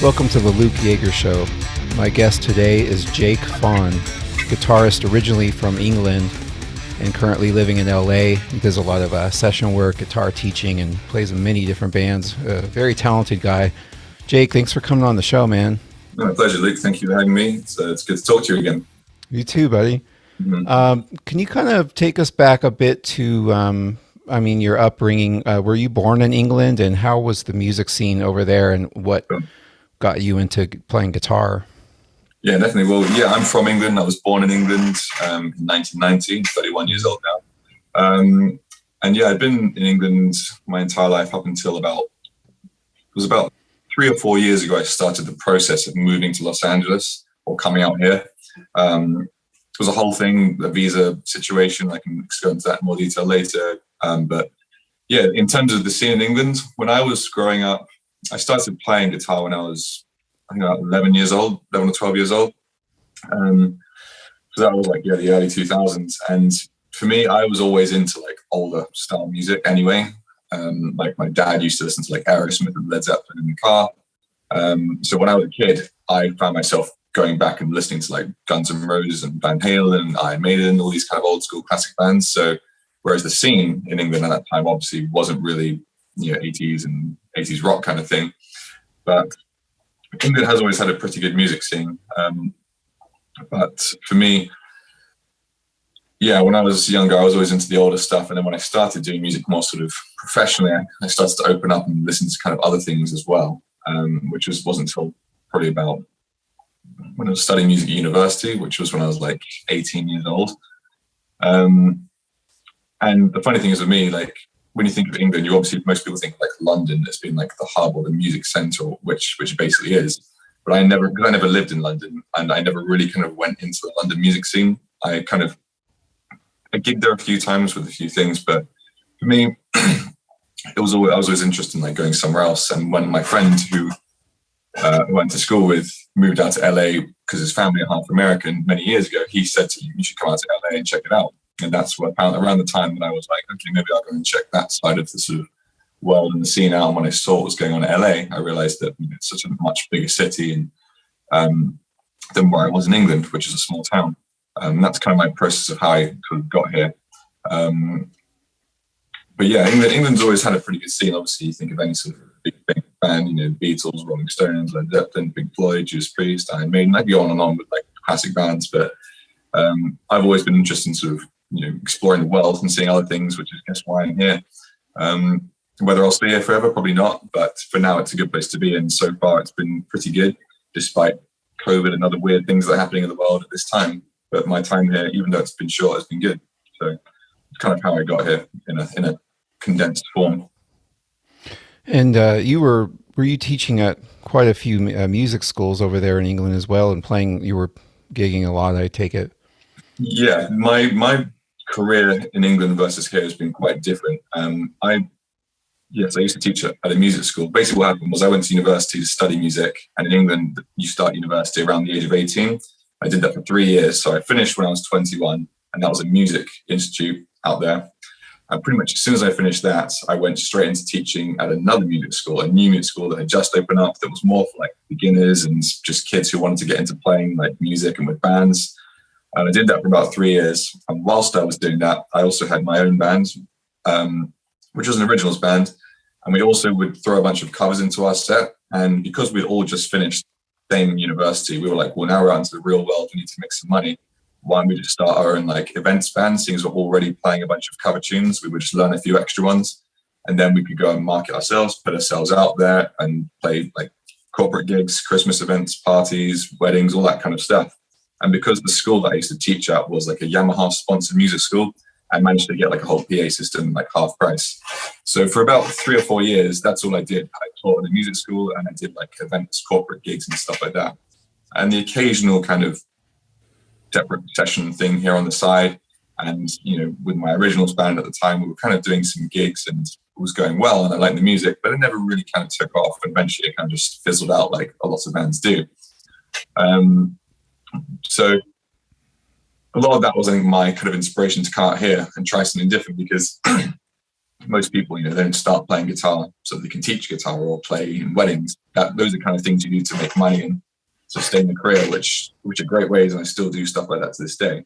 Welcome to the Luke Jaeger Show. My guest today is Jake Faun, guitarist originally from England and currently living in LA. He does a lot of session work, guitar teaching, and plays in many different bands. Very talented guy. Jake, thanks for coming on the show, man. My pleasure, Luke. Thank you for having me. It's good to talk to you again. You too, buddy. Mm-hmm. Can you kind of take us back a bit to, your upbringing? Were you born in England, and how was the music scene over there, and what got you into playing guitar? Yeah, definitely. Well, yeah, I'm from England. I was born in England in 1990, 31 years old now. And yeah, I'd been in England my entire life up until about 3 or 4 years ago. I started the process of moving to Los Angeles or coming out here. It was a whole thing, a visa situation. I can go into that in more detail later. But yeah, in terms of the scene in England, when I was growing up, I started playing guitar when I was, I think, about 11 or 12 years old. So that was like, the early 2000s. And for me, I was always into like older style music anyway. Like my dad used to listen to like Aerosmith and Led Zeppelin in the car. So when I was a kid, I found myself going back and listening to like Guns N' Roses and Van Halen and Iron Maiden, all these kind of old school classic bands. So whereas the scene in England at that time obviously wasn't really 80s and 80s rock kind of thing, but England has always had a pretty good music scene. But for me, when I was younger, I was always into the older stuff. And then when I started doing music more sort of professionally, I started to open up and listen to kind of other things as well, which wasn't until probably about when I was studying music at university, which was when I was like 18 years old. And the funny thing is with me, like when you think of England, most people think like London as being like the hub or the music center, which basically is. But I never lived in London, and I never really kind of went into the London music scene. I gigged there a few times with a few things, but for me, I was always interested in like going somewhere else. And when my friend who I went to school with moved out to LA because his family are half American many years ago, he said to me, "You should come out to LA and check it out." And that's what around the time that I was like, okay, maybe I'll go and check that side of the sort of world and the scene out. And when I saw what was going on in LA, I realized that it's such a much bigger city and than where I was in England, which is a small town. That's kind of my process of how I sort of got here. But yeah, England's always had a pretty good scene. Obviously, you think of any sort of big band, Beatles, Rolling Stones, Led Zeppelin, Pink Floyd, Judas Priest, Iron Maiden. I'd go on and on with like classic bands, but I've always been interested in sort of exploring the world and seeing other things, which is I guess why I'm here. Whether I'll stay here forever, probably not, but for now it's a good place to be, and so far it's been pretty good despite COVID and other weird things that are happening in the world at this time. But my time here, even though it's been short, has been good. So it's kind of how I got here in a condensed form. And were you teaching at quite a few music schools over there in England as well, and playing? You were gigging a lot, I take it. Yeah, my career in England versus here has been quite different. I used to teach at a music school. Basically what happened was I went to university to study music, and in England you start university around the age of 18. I did that for 3 years. So I finished when I was 21, and that was a music institute out there. And pretty much as soon as I finished that, I went straight into teaching at another music school, a new music school that had just opened up that was more for like beginners and just kids who wanted to get into playing like music and with bands. And I did that for about 3 years. And whilst I was doing that, I also had my own band, which was an originals band. And we also would throw a bunch of covers into our set. And because we'd all just finished the same university, we were like, well, now we're out into the real world. We need to make some money. Why don't we just start our own like events band? Seeing as we're already playing a bunch of cover tunes, we would just learn a few extra ones. And then we could go and market ourselves, put ourselves out there and play like corporate gigs, Christmas events, parties, weddings, all that kind of stuff. And because the school that I used to teach at was like a Yamaha sponsored music school, I managed to get like a whole PA system, like half price. So for about 3 or 4 years, that's all I did. I taught at a music school and I did like events, corporate gigs and stuff like that. And the occasional kind of separate session thing here on the side. And, with my originals band at the time, we were kind of doing some gigs and it was going well and I liked the music, but it never really kind of took off. And eventually it kind of just fizzled out like a lot of bands do. So a lot of that was, I think, my kind of inspiration to come out here and try something different because most people, they don't start playing guitar so they can teach guitar or play in weddings. Those are the kind of things you do to make money and sustain a career, which are great ways, and I still do stuff like that to this day.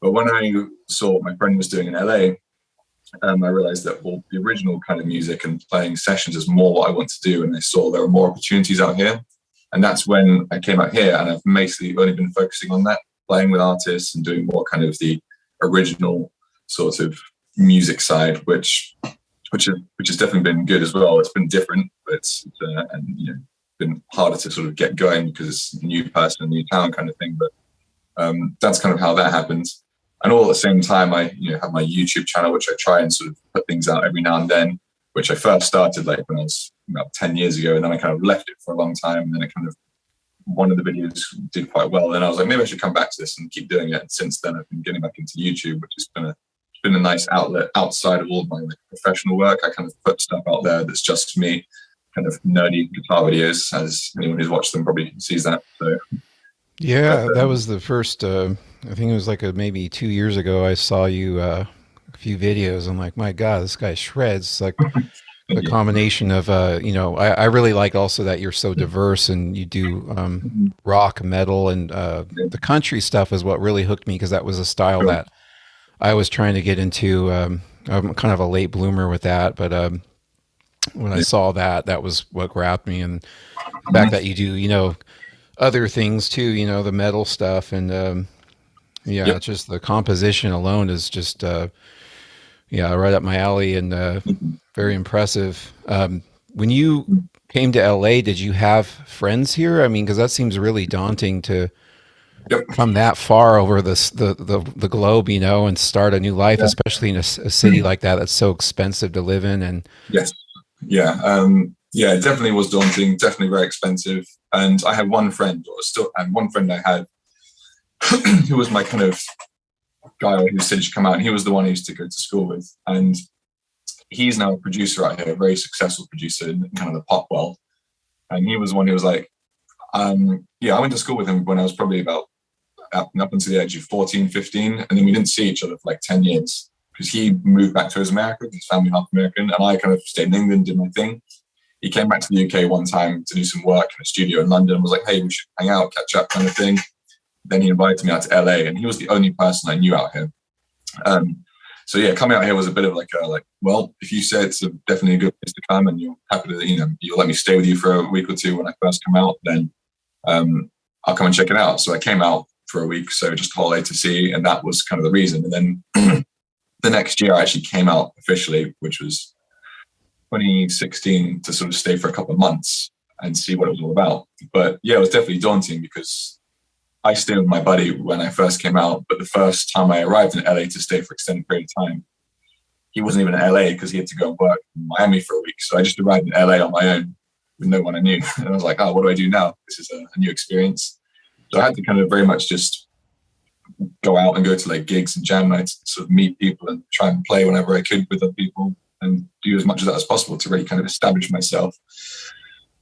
But when I saw what my friend was doing in LA, I realized that, well, the original kind of music and playing sessions is more what I want to do, and I saw there are more opportunities out here. And that's when I came out here, and I've basically only been focusing on that, playing with artists and doing more kind of the original sort of music side, which has definitely been good as well. It's been different, but it's been harder to sort of get going because it's a new person, a new town kind of thing. But that's kind of how that happens. And all at the same time, I have my YouTube channel, which I try and sort of put things out every now and then, which I first started like when I was about 10 years ago, and then I kind of left it for a long time, and then one of the videos did quite well, and I was like, maybe I should come back to this and keep doing it. And since then, I've been getting back into YouTube, which has been a nice outlet outside of all of my professional work. I kind of put stuff out there that's just me, kind of nerdy guitar videos, as anyone who's watched them probably sees that. So yeah, that was the first. I think it was like maybe 2 years ago. I saw you a few videos. I'm like, my God, this guy shreds. Like the combination of I really like also that you're so diverse, and you do rock, metal, and the country stuff is what really hooked me, because that was a style that I was trying to get into. I'm kind of a late bloomer with that, but when I saw that was what grabbed me, and the fact that you do other things too, the metal stuff, and it's just the composition alone is just right up my alley, and very impressive. When you came to LA, did you have friends here? I mean, because that seems really daunting to come that far over the globe, and start a new life, especially in a city like that that's so expensive to live in. And it definitely was daunting, definitely very expensive. And I had one friend, I had who was my kind of guy who said you should come out, and he was the one I used to go to school with, and he's now a producer out here, a very successful producer in kind of the pop world. And he was the one who was like, I went to school with him when I was probably about up until the age of 14, 15, and then we didn't see each other for like 10 years because he moved back to his America, his family half American, and I kind of stayed in England, did my thing. He came back to the UK one time to do some work in a studio in London and was like, hey, we should hang out, catch up kind of thing. Then he invited me out to LA, and he was the only person I knew out here. Coming out here was a bit of well, if you said it's definitely a good place to come and you're happy to, you'll let me stay with you for a week or two when I first come out, then I'll come and check it out. So I came out for a week, so just a holiday to see, and that was kind of the reason. And then the next year I actually came out officially, which was 2016, to sort of stay for a couple of months and see what it was all about. But yeah, it was definitely daunting because I stayed with my buddy when I first came out, but the first time I arrived in LA to stay for an extended period of time, he wasn't even in LA because he had to go and work in Miami for a week. So I just arrived in LA on my own with no one I knew. And I was like, what do I do now? This is a new experience. So I had to kind of very much just go out and go to like gigs and jam nights and sort of meet people and try and play whenever I could with other people and do as much of that as possible to really kind of establish myself.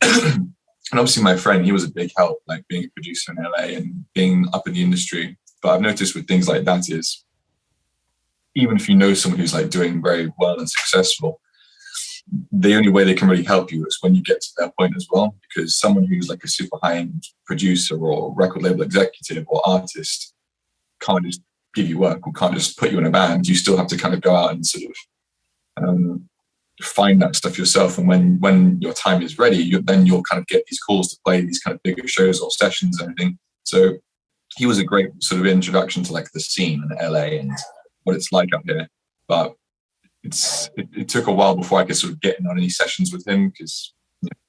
And obviously my friend, he was a big help, like being a producer in LA and being up in the industry. But I've noticed with things like that is, even if you know someone who's like doing very well and successful, the only way they can really help you is when you get to that point as well, because someone who's like a super high-end producer or record label executive or artist can't just give you work or can't just put you in a band. You still have to kind of go out and sort of find that stuff yourself. And when your time is ready, then you'll kind of get these calls to play these kind of bigger shows or sessions and everything. So he was a great sort of introduction to like the scene in LA and what it's like up here. But it took a while before I could sort of get in on any sessions with him, because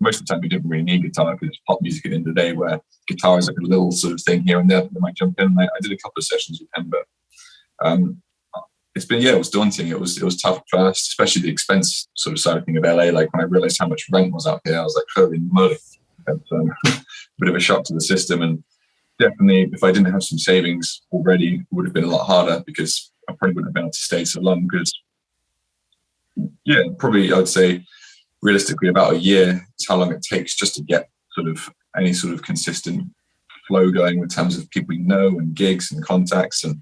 most of the time we didn't really need guitar, because it's pop music at the end of the day, where guitar is like a little sort of thing here and there that might jump in. I did a couple of sessions with him, but it was daunting. It was tough at first, especially the expense sort of side of thing of LA. Like when I realized how much rent was out here, I was like, holy moly. That's a bit of a shock to the system. And definitely if I didn't have some savings already, it would have been a lot harder, because I probably wouldn't have been able to stay so long. Because probably I would say realistically about a year is how long it takes just to get sort of any sort of consistent flow going in terms of people you know and gigs and contacts. And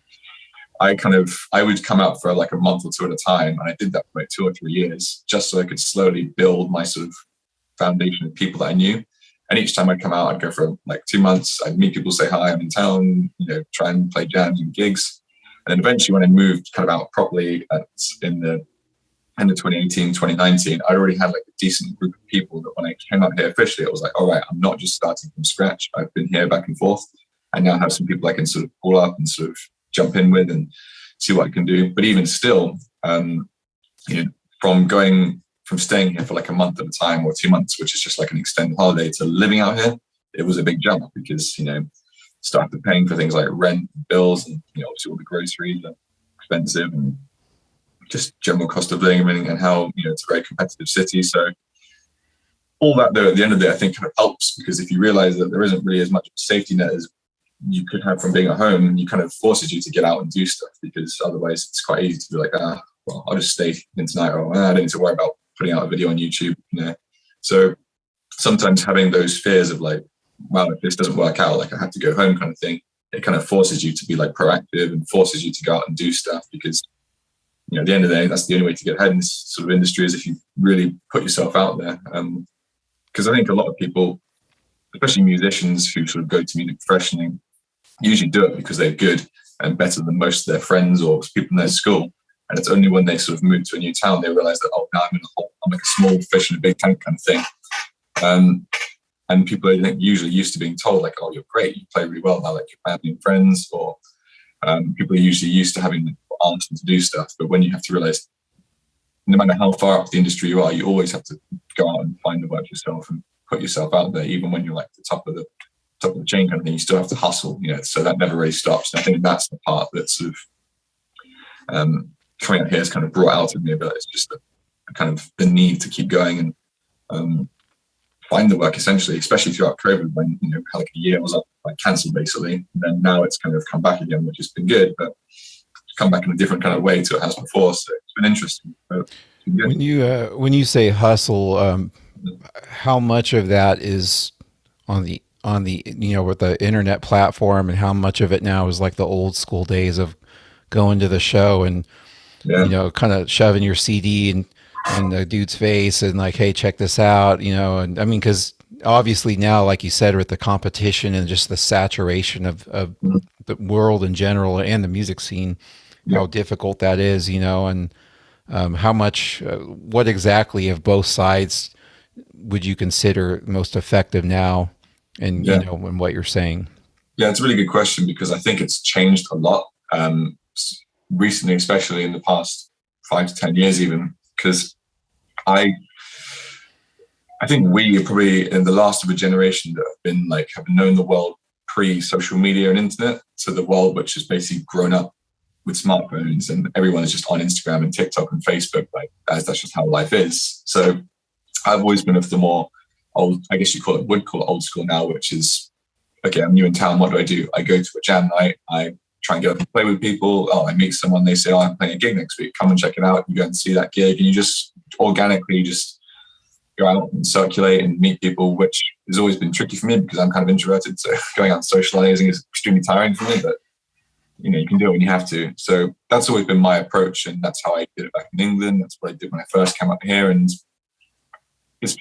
I would come out for like a month or two at a time, and I did that for like 2 or 3 years, just so I could slowly build my sort of foundation of people that I knew. And each time I'd come out, I'd go for like 2 months. I'd meet people, say hi, I'm in town, try and play jams and gigs. And then eventually, when I moved kind of out properly in the end of 2018, 2019, I already had like a decent group of people that when I came out here officially, it was like, all right, I'm not just starting from scratch. I've been here back and forth. I now have some people I can sort of call up and sort of jump in with and see what I can do. But even still, from staying here for like a month at a time or 2 months, which is just like an extended holiday, to living out here, it was a big jump because, started paying for things like rent, bills, and, obviously all the groceries are expensive, and just general cost of living, and how, it's a very competitive city. So all that, though, at the end of the day, I think kind of helps, because if you realize that there isn't really as much of a safety net as you could have from being at home, you kind of forces you to get out and do stuff, because otherwise it's quite easy to be like, well, I'll just stay in tonight, or I don't need to worry about putting out a video on YouTube. So sometimes having those fears of like, wow, if this doesn't work out, like I have to go home kind of thing, it kind of forces you to be like proactive and forces you to go out and do stuff, because at the end of the day, that's the only way to get ahead in this sort of industry, is if you really put yourself out there. Because I think a lot of people, especially musicians who sort of go to music professionally, usually do it because they're good and better than most of their friends or people in their school. And it's only when they sort of move to a new town, they realize that, now I'm like a small fish in a big tank kind of thing. And people are usually used to being told like, oh, you're great, you play really well, now like your family and friends, or people are usually used to having arms to do stuff. But when you have to realize, no matter how far up the industry you are, you always have to go out and find the work yourself and put yourself out there. Even when you're like the top of the chain kind of thing, you still have to hustle, so that never really stops. And I think that's the part that sort of coming out here has kind of brought out of me, but it's just the kind of the need to keep going and find the work, essentially, especially throughout COVID, when like a year was like cancelled basically, and then now it's kind of come back again, which has been good, but it's come back in a different kind of way to it has before. So it's been interesting. But it's been good. When you say hustle, how much of that is on the with the internet platform, and how much of it now is like the old school days of going to the show and kind of shoving your CD in the dude's face and like, hey, check this out, and I mean, because obviously now, like you said, with the competition and just the saturation of the world in general and the music scene, how difficult that is, and how much, what exactly of both sides would you consider most effective now, and in what you're saying? Yeah, it's a really good question, because I think it's changed a lot recently, especially in the past 5 to 10 years even, because I think we are probably in the last of a generation that have known the world pre-social media and internet, to the world which has basically grown up with smartphones, and everyone is just on Instagram and TikTok and Facebook, as that's just how life is. So I've always been of the more old, I guess would call it old school now, which is, okay, I'm new in town, what do? I go to a jam night, I try and get up and play with people. I meet someone, they say, I'm playing a gig next week, come and check it out. You go and see that gig, and you just organically just go out and circulate and meet people, which has always been tricky for me because I'm kind of introverted. So going out and socializing is extremely tiring for me, but you can do it when you have to. So that's always been my approach, and that's how I did it back in England. That's what I did when I first came up here. And it's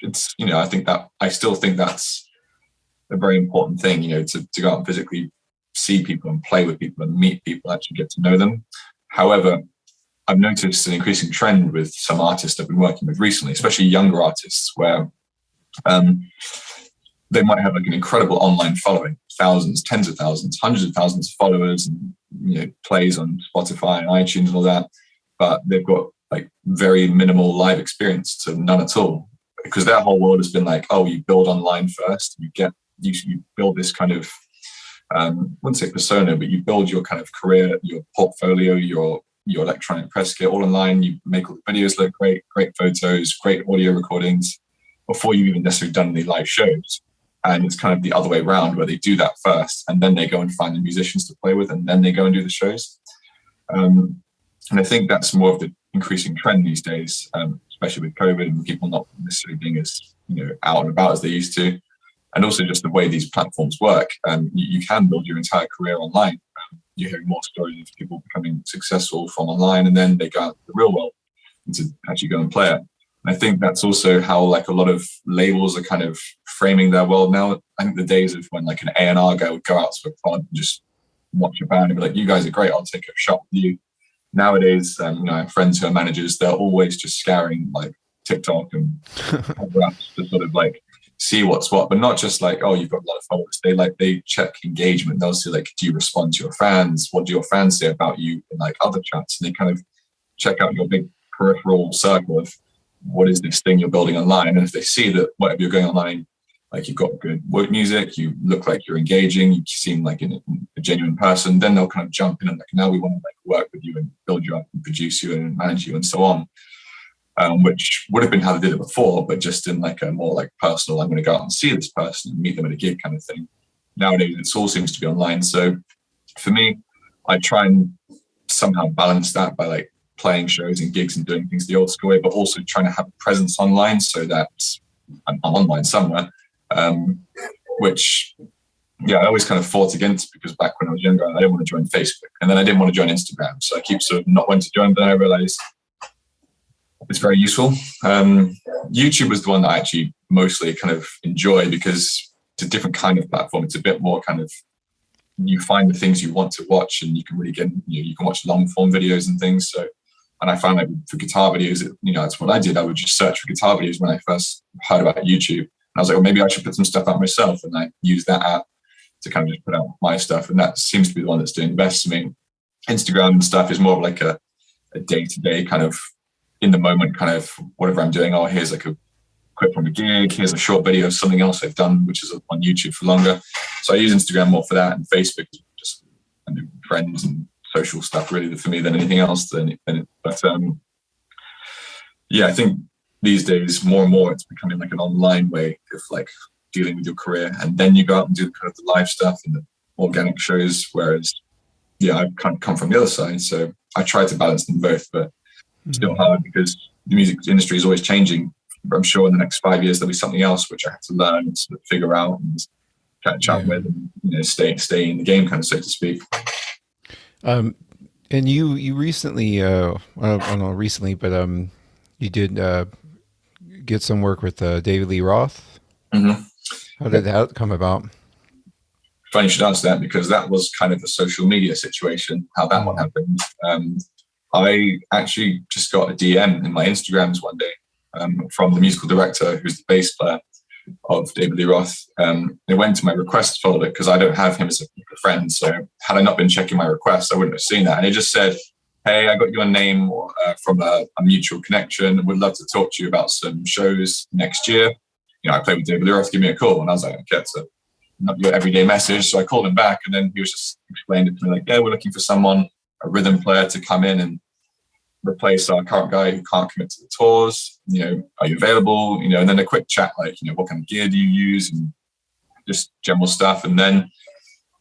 I still think that's a very important thing, to go out and physically see people and play with people and meet people, actually get to know them. However, I've noticed an increasing trend with some artists I've been working with recently, especially younger artists, where they might have like an incredible online following, thousands, tens of thousands, hundreds of thousands of followers, and plays on Spotify and iTunes and all that, but they've got like very minimal live experience to none at all, because their whole world has been like, oh, you build online first, you build this kind of I wouldn't say persona, but you build your kind of career, your portfolio, your electronic press kit all online. You make all the videos look great photos, great audio recordings before you've even necessarily done any live shows. And it's kind of the other way around, where they do that first, and then they go and find the musicians to play with, and then they go and do the shows. And I think that's more of the increasing trend these days, especially with COVID and people not necessarily being as out and about as they used to. And also just the way these platforms work. You can build your entire career online. you hear more stories of people becoming successful from online, and then they go out to the real world and to actually go and play it. And I think that's also how like a lot of labels are kind of framing their world now. I think the days of when like an A&R guy would go out to a pod and just watch a band and be like, you guys are great, I'll take a shot with you. Nowadays, you know, I have friends who are managers, they're always just scouring like TikTok and apps to sort of like see what's what, but not just like, oh, you've got a lot of followers. They check engagement. They'll see like, do you respond to your fans? What do your fans say about you in like other chats? And they kind of check out your big peripheral circle of what is this thing you're building online. And if they see that whatever you're going online, like you've got good work music, you look like you're engaging, you seem like a genuine person, then they'll kind of jump in and like, now we want to like work with you and build you up and produce you and manage you and so on. Which would have been how they did it before, but just in like a more like personal, I'm going to go out and see this person and meet them at a gig kind of thing. Nowadays, it all seems to be online. So for me, I try and somehow balance that by like playing shows and gigs and doing things the old school way, but also trying to have a presence online so that I'm online somewhere, which, yeah, I always kind of fought against, because back when I was younger, I didn't want to join Facebook, and then I didn't want to join Instagram. So I keep sort of not wanting to join, but then I realized it's very useful. YouTube was the one that I actually mostly kind of enjoy, because it's a different kind of platform. It's a bit more kind of, you find the things you want to watch, and you can really get, you can watch long form videos and things. So, and I found like for guitar videos, that's what I did. I would just search for guitar videos when I first heard about YouTube. And I was like, well, maybe I should put some stuff out myself. And I use that app to kind of just put out my stuff. And that seems to be the one that's doing the best to me. Instagram and stuff is more of like a day-to-day kind of, in the moment kind of whatever I'm doing. Oh, here's like a clip from a gig, here's a short video of something else I've done, which is on YouTube for longer. So I use Instagram more for that, and Facebook is just friends and social stuff really for me than anything else. But yeah, I think these days more and more it's becoming like an online way of like dealing with your career, and then you go out and do kind of the live stuff and the organic shows, whereas yeah, I've kind of come from the other side, so I try to balance them both, but still hard because the music industry is always changing. But I'm sure in the next 5 years there'll be something else which I have to learn and sort of figure out and catch up with, and stay in the game, kind of, so to speak. And you recently, I don't know recently, but you did get some work with David Lee Roth. Mm-hmm. How did that come about? Funny you should ask that, because that was kind of a social media situation, how that one happened. I actually just got a DM in my Instagrams one day from the musical director, who's the bass player of David Lee Roth. It went to my requests folder because I don't have him as a friend. So had I not been checking my requests, I wouldn't have seen that. And it just said, hey, I got your name from a mutual connection. Would love to talk to you about some shows next year. I play with David Lee Roth, give me a call. And I was like, okay, so not your everyday message. So I called him back, and then he was just explaining it to me like, yeah, we're looking for someone, a rhythm player, to come in and replace our current guy who can't commit to the tours. Are you available? And then a quick chat, like, what kind of gear do you use, and just general stuff. And then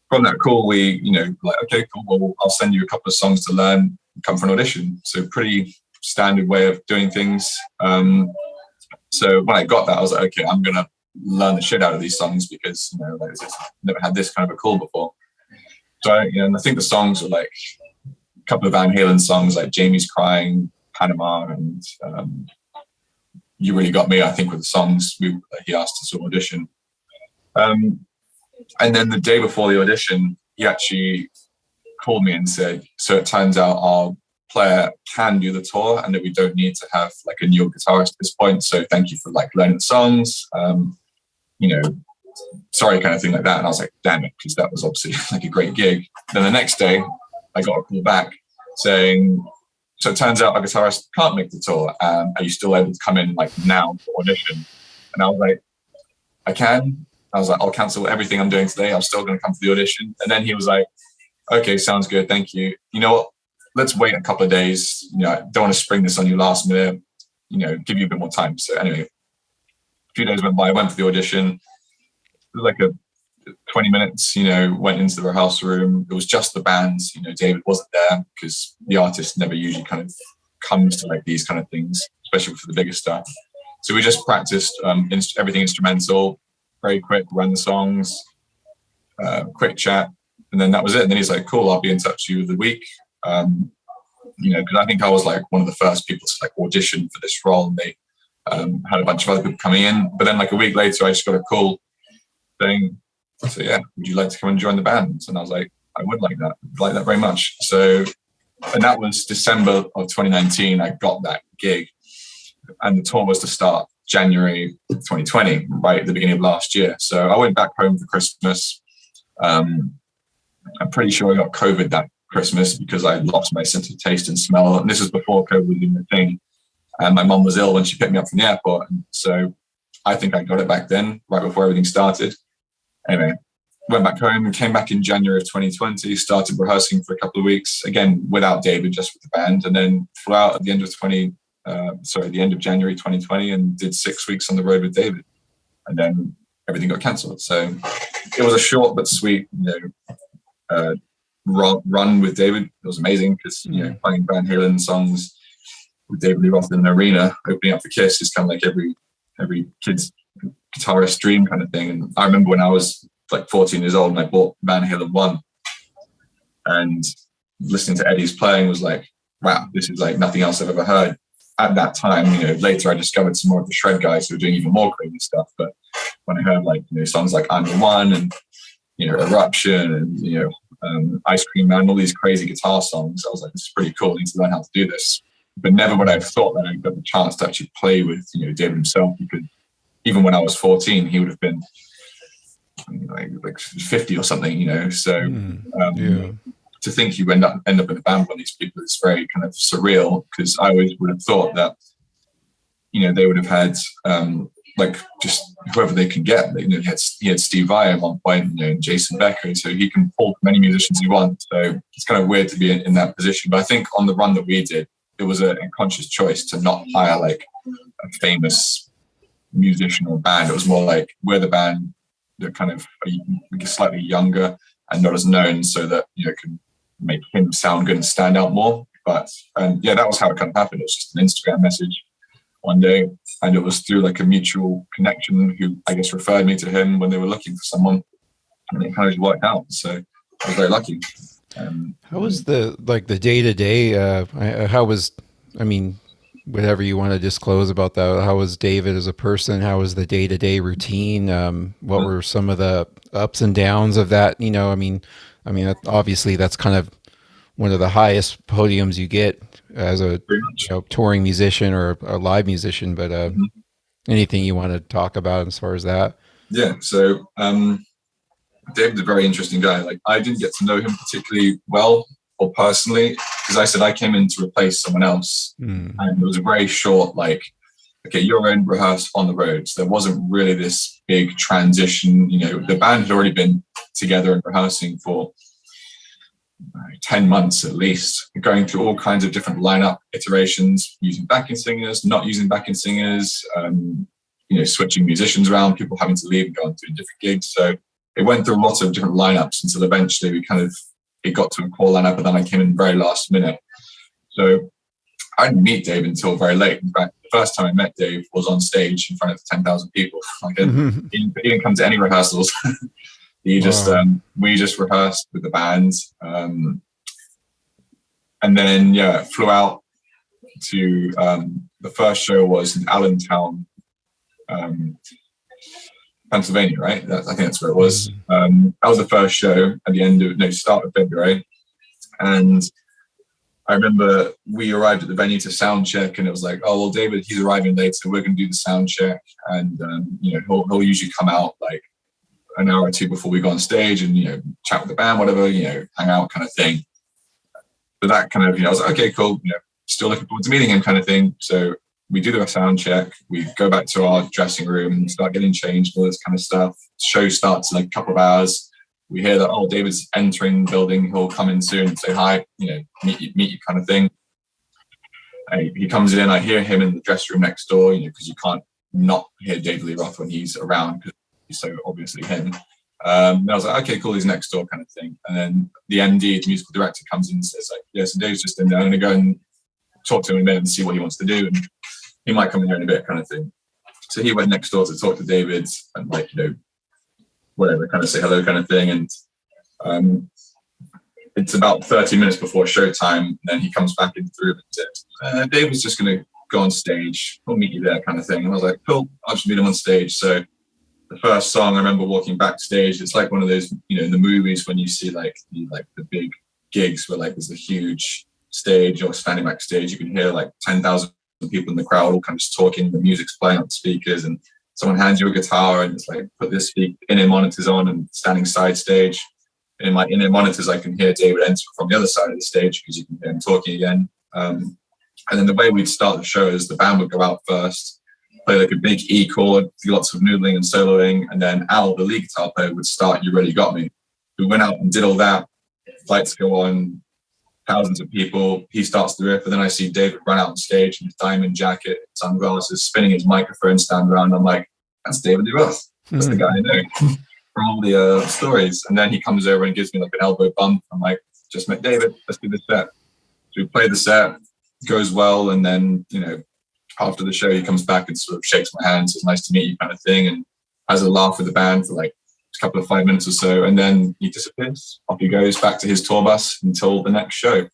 from that call, we, like, okay, cool. Well, I'll send you a couple of songs to learn, come for an audition. So pretty standard way of doing things. So when I got that, I was like, okay, I'm going to learn the shit out of these songs, because, like, I've never had this kind of a call before. So, and I think the songs are like a couple of Van Halen songs, like Jamie's Crying, Panama, and You Really Got Me, I think, were the songs he asked us to audition. And then the day before the audition, he actually called me and said, so it turns out our player can do the tour, and that we don't need to have like a new guitarist at this point. So thank you for like learning the songs, sorry, kind of thing like that. And I was like, damn it, because that was obviously like a great gig. Then the next day, I got a call back saying, so it turns out our guitarist can't make the tour. Are you still able to come in like now for audition? And I was like, I can. I was like, I'll cancel everything I'm doing today. I'm still going to come for the audition. And then he was like, okay, sounds good. Thank you. You know what? Let's wait a couple of days. I don't want to spring this on you last minute, give you a bit more time. So anyway, a few days went by, I went for the audition. It was like a 20 minutes, went into the rehearsal room. It was just the bands, David wasn't there, because the artist never usually kind of comes to like these kind of things, especially for the bigger stuff. So we just practiced everything instrumental, very quick, run the songs, quick chat. then that was it. And then he's like, cool, I'll be in touch with you with the week. Because I think I was like one of the first people to like audition for this role, and they had a bunch of other people coming in. But then like a week later, I just got a call saying, so yeah, would you like to come and join the band? And I was like, I would like that very much. So, and that was December of 2019. I got that gig, and the tour was to start January 2020, right at the beginning of last year. So I went back home for Christmas. I'm pretty sure I got COVID that Christmas because I lost my sense of taste and smell. And this was before COVID was even a thing. And my mum was ill when she picked me up from the airport. And so I think I got it back then, right before everything started. Anyway, went back home and came back in January of 2020, started rehearsing for a couple of weeks, again, without David, just with the band. And then flew out at the end of January 2020 and did 6 weeks on the road with David. And then everything got cancelled. So it was a short but sweet, run with David. It was amazing because playing Van Halen songs with David Lee Roth in an arena, opening up for Kiss is kind of like every kid's guitarist dream kind of thing. And I remember when I was like 14 years old and I bought Van Halen 1, and listening to Eddie's playing was like, wow, this is like nothing else I've ever heard. At that time, later I discovered some more of the shred guys who were doing even more crazy stuff. But when I heard songs like I'm the One and Eruption and Ice Cream Man, all these crazy guitar songs, I was like, this is pretty cool. I need to learn how to do this. But never would I have thought that I'd got the chance to actually play with David himself, because even when I was 14, he would have been like 50 or something. So to think he would end up in a band with these people is very kind of surreal, because I always would have thought that they would have had just whoever they can get. He had Steve Vai at one point, and Jason Becker, so he can pull from many musicians he wants. So it's kind of weird to be in that position. But I think on the run that we did, it was a conscious choice to not hire like a famous musician or band. It was more like, we're the band that kind of are slightly younger and not as known, so that can make him sound good and stand out more. But that was how it kind of happened. It was just an Instagram message one day, and it was through like a mutual connection who I guess referred me to him when they were looking for someone, and it kind of just worked out. So I was very lucky. How was the day-to-day? Whatever you want to disclose about that, how was David as a person? How was the day-to-day routine? What were some of the ups and downs of that? Obviously that's kind of one of the highest podiums you get as a touring musician or a live musician, but anything you want to talk about as far as that? Yeah. So David's a very interesting guy. Like, I didn't get to know him particularly well or personally, because I said I came in to replace someone else, and it was a very short, like, okay, you're in, rehearse, on the road. So there wasn't really this big transition. The band had already been together and rehearsing for 10 months at least, going through all kinds of different lineup iterations, using backing singers, not using backing singers, switching musicians around, people having to leave and go on to different gigs. So it went through lots of different lineups until eventually it got to a core lineup, and then I came in very last minute. So I didn't meet Dave until very late. In fact, the first time I met Dave was on stage in front of 10,000 people. He didn't come to any rehearsals. We just rehearsed with the band, and then flew out to the first show was in Allentown, Pennsylvania, right? I think that's where it was. That was the first show at the start of February, and I remember we arrived at the venue to sound check, and it was like, oh well, David, he's arriving late, so we're going to do the sound check, and he'll usually come out like an hour or two before we go on stage and chat with the band, whatever, hang out kind of thing. But that kind of I was like, okay, cool, still looking forward to meeting him kind of thing. So we do the sound check, we go back to our dressing room, start getting changed, all this kind of stuff. Show starts in like a couple of hours. We hear that, oh, David's entering the building, he'll come in soon and say hi, meet you kind of thing. He comes in, I hear him in the dressing room next door, because you can't not hear David Lee Roth when he's around, because he's so obviously him. And I was like, okay, cool, he's next door kind of thing. And then the MD, the musical director, comes in and says like, yeah, so Dave's just in there, I'm going to go and talk to him in a minute and see what he wants to do, and he might come in here in a bit kind of thing. So he went next door to talk to David and whatever, kind of say hello kind of thing. And it's about 30 minutes before showtime. And then he comes back into the room and said, David's just going to go on stage. We'll meet you there, kind of thing. And I was like, cool, I'll just meet him on stage. So the first song, I remember walking backstage. It's like one of those, in the movies when you see like the big gigs where like there's a huge stage, or standing backstage, you can hear like 10,000 people in the crowd all kind of just talking. The music's playing on the speakers, and someone hands you a guitar and it's like, put this in-ear monitors on, and standing side stage. In my in-ear monitors, I can hear David enter from the other side of the stage because you can hear him talking again. And then the way we'd start the show is the band would go out first, play like a big E chord, do lots of noodling and soloing, and then Al, the lead guitar player, would start You Really Got Me. We went out and did all that. Lights go on, thousands of people. He starts the riff, and then I see David run out on stage in his diamond jacket, sunglasses, spinning his microphone stand around. I'm like, that's David Lee Roth. That's the guy I know from all the stories. And then he comes over and gives me like an elbow bump. I'm like, just met David, let's do the set. So we play the set, goes well, and then, after the show, he comes back and sort of shakes my hand, says, nice to meet you, kind of thing, and has a laugh with the band for like a couple of 5 minutes or so, and then he disappears. Off he goes back to his tour bus until the next show.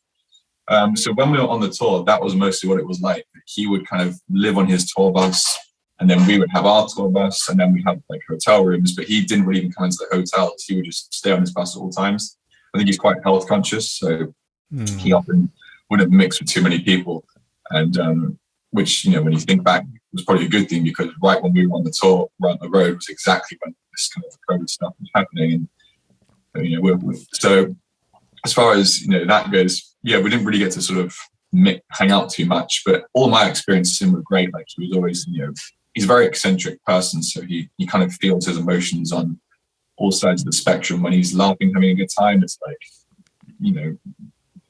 So when we were on the tour, that was mostly what it was like. He would kind of live on his tour bus, and then we would have our tour bus, and then we had like hotel rooms, but he didn't really even come into the hotels. He would just stay on his bus at all times. I think he's quite health conscious, so he often wouldn't mix with too many people. And which, when you think back, was probably a good thing, because right when we were on the tour, right on the road, was exactly when this kind of COVID stuff was happening. And, so as far as, that goes, we didn't really get to sort of hang out too much, but all my experiences with him were great. Like, he was always, he's a very eccentric person, so he kind of feels his emotions on all sides of the spectrum. When he's laughing, having a good time, it's like,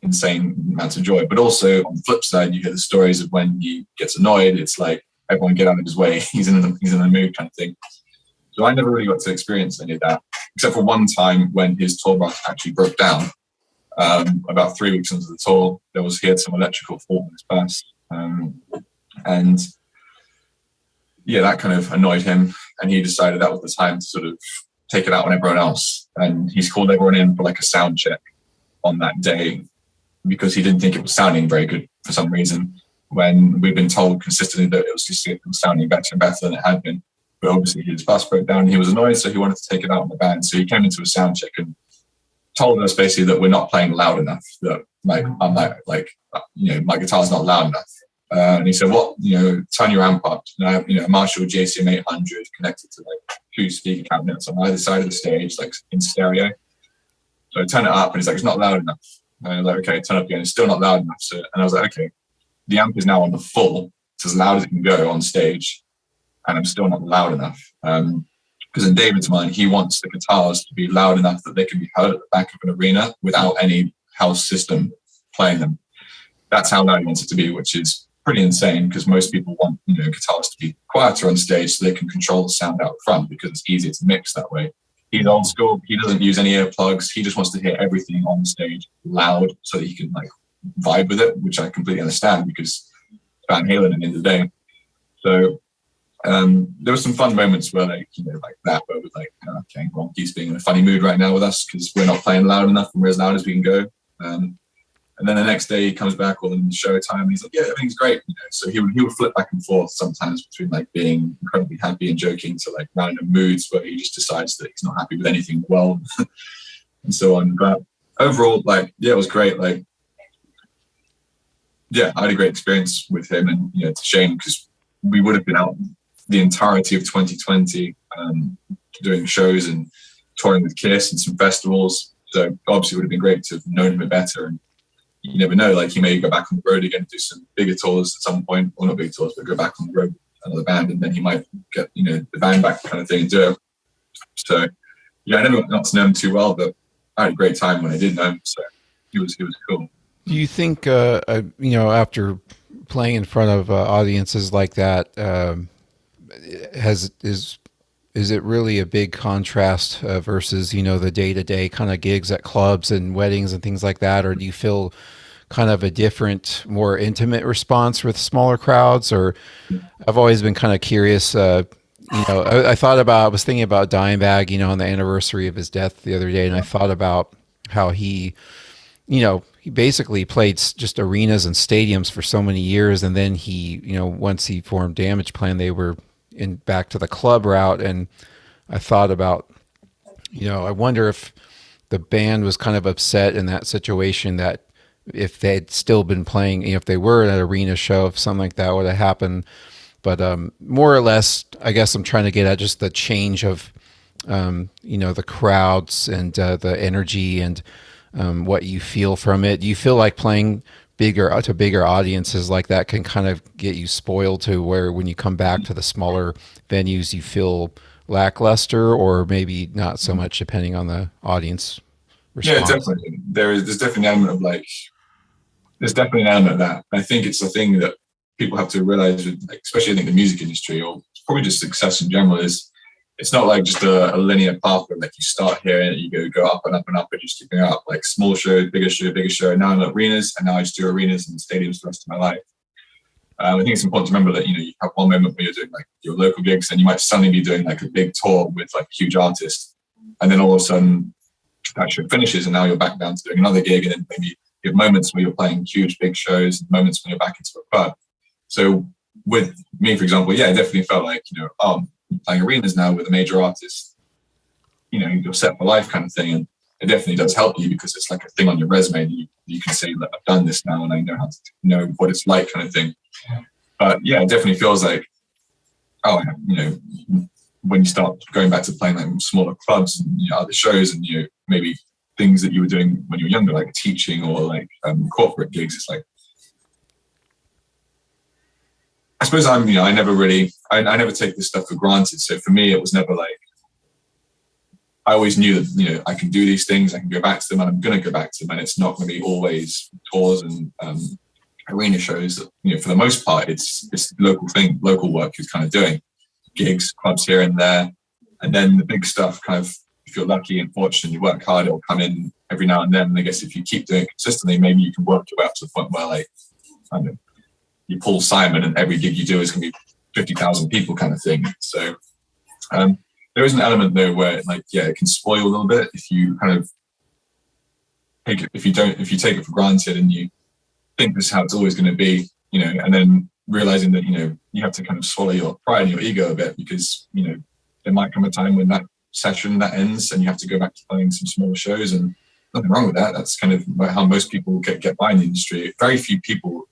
insane amounts of joy. But also on the flip side, you hear the stories of when he gets annoyed. It's like, everyone get out of his way. He's in the mood, kind of thing. So I never really got to experience any of that, except for one time when his tour bus actually broke down. About 3 weeks into the tour, he had some electrical fault in his bus, and that kind of annoyed him. And he decided that was the time to sort of take it out on everyone else. And he's called everyone in for like a sound check on that day, because he didn't think it was sounding very good for some reason, when we've been told consistently that it was sounding better and better than it had been. But obviously his bus broke down and he was annoyed, so he wanted to take it out on the band. So he came into a sound check and told us basically that we're not playing loud enough, that like, I'm like, my guitar's not loud enough. And he said, turn your amp up. And I have, a Marshall JCM 800 connected to like 2 speaker cabinets on either side of the stage, like in stereo. So I turn it up and he's like, it's not loud enough. And I was like, okay, turn up again. It's still not loud enough. So, and I was like, okay, the amp is now on the full. It's as loud as it can go on stage, and I'm still not loud enough. Because in David's mind, he wants the guitars to be loud enough that they can be heard at the back of an arena without any house system playing them. That's how loud he wants it to be, which is pretty insane, because most people want guitars to be quieter on stage so they can control the sound out front, because it's easier to mix that way. He's old school. He doesn't use any earplugs. He just wants to hear everything on stage loud so that he can like vibe with it, which I completely understand, because Van Halen at the end of the day. So there were some fun moments where like that, where it was like, okay, well, he's being in a funny mood right now with us because we're not playing loud enough and we're as loud as we can go. And then the next day he comes back all in the show time and he's like, yeah, everything's great. So he would flip back and forth sometimes between like being incredibly happy and joking to like random moods where he just decides that he's not happy with anything in the world and so on. But overall, like, it was great. Like, I had a great experience with him, and it's a shame because we would have been out the entirety of 2020 doing shows and touring with Kiss and some festivals. So obviously it would have been great to have known him a bit better. And you never know, like, he may go back on the road again and do some bigger tours at some point, or not big tours, but go back on the road with another band, and then he might get the band back kind of thing and do it. So I never got to know him too well, but I had a great time when I did know him. So he was cool. Do you think after playing in front of audiences like that, is it really a big contrast versus the day-to-day kind of gigs at clubs and weddings and things like that? Or do you feel kind of a different, more intimate response with smaller crowds? Or I've always been kind of curious. I was thinking about Dimebag, on the anniversary of his death the other day, and I thought about how he he basically played just arenas and stadiums for so many years, and then he, once he formed Damage Plan, they were in back to the club route. And I thought about, I wonder if the band was kind of upset in that situation, that if they'd still been playing, if they were at an arena show, if something like that would have happened. But more or less, I guess I'm trying to get at just the change of, the crowds and the energy and what you feel from it. Do you feel like playing bigger audiences like that can kind of get you spoiled to where when you come back to the smaller venues you feel lackluster, or maybe not so much depending on the audience response? Yeah, definitely. There's definitely an element of there's definitely an element of that. I think it's a thing that people have to realize, especially I think the music industry, or probably just success in general, is it's not like just a linear path where you start here and you go up and up and up and just keep going up, like small show, bigger show, bigger show. And now I'm at arenas, and now I just do arenas and stadiums the rest of my life. I think it's important to remember that you have one moment where you're doing your local gigs, and you might suddenly be doing a big tour with a huge artist, and then all of a sudden that show finishes, and now you're back down to doing another gig, and then maybe you have moments where you're playing huge big shows, and moments when you're back into a club. So with me, for example, I definitely felt like I'm playing arenas now with a major artist. You're set for life kind of thing, and it definitely does help you because it's like a thing on your resume. And you can say that I've done this now and I know how to know what it's like, kind of thing. But it definitely feels like, when you start going back to playing smaller clubs and other shows, and maybe things that you were doing when you were younger, like teaching or corporate gigs, it's like, I suppose I never take this stuff for granted. So for me, it was never I always knew that, I can do these things, I can go back to them, and I'm going to go back to them. And it's not going to be always tours and arena shows. For the most part, it's local work is kind of doing gigs, clubs here and there. And then the big stuff, kind of, if you're lucky and fortunate, you work hard, it'll come in every now and then. And I guess if you keep doing it consistently, maybe you can work your way up to the point where you pull Simon and every gig you do is going to be 50,000 people kind of thing. So there is an element though where it can spoil a little bit if you kind of if you take it for granted and you think this is how it's always going to be, and then realizing that, you have to kind of swallow your pride and your ego a bit, because, there might come a time when that session that ends and you have to go back to playing some smaller shows, and nothing wrong with that. That's kind of how most people get by in the industry. Very few people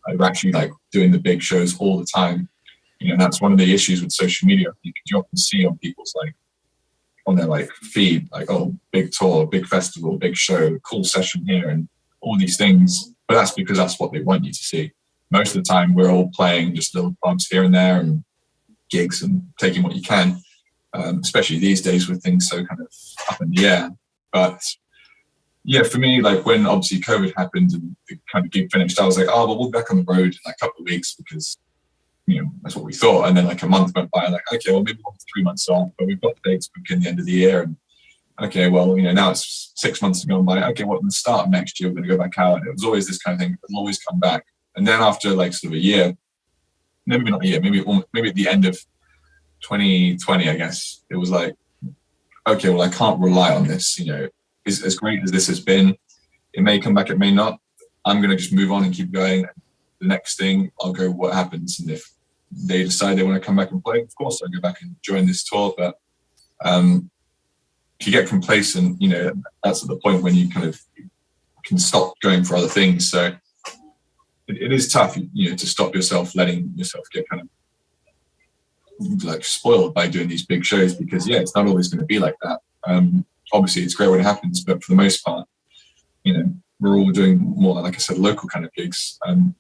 are actually doing the big shows all the time. That's one of the issues with social media. You often see on people's on their feed, big tour, big festival, big show, cool session here, and all these things. But that's because that's what they want you to see. Most of the time, we're all playing just little clubs here and there and gigs and taking what you can, especially these days with things so kind of up in the air. But for me, when obviously COVID happened and the kind of gig finished, I was like, oh, well, we'll be back on the road in a couple of weeks, because, that's what we thought. And then a month went by, okay, well, maybe we'll have 3 months off, but we've got dates booked in the end of the year. And okay, well, now it's 6 months to go by. Okay, well, at the start of next year, we're going to go back out. And it was always this kind of thing. It'll always come back. And then after sort of a year, maybe not a year, maybe at the end of 2020, I guess, it was okay, well, I can't rely on this. As great as this has been, it may come back, it may not. I'm going to just move on and keep going. The next thing, I'll go what happens. And if they decide they want to come back and play, of course, I'll go back and join this tour. But if you get complacent, that's at the point when you kind of can stop going for other things. So it is tough, to stop yourself, letting yourself get kind of spoiled by doing these big shows, because it's not always going to be like that. Obviously it's great when it happens, but for the most part, we're all doing more, like I said, local kind of gigs. And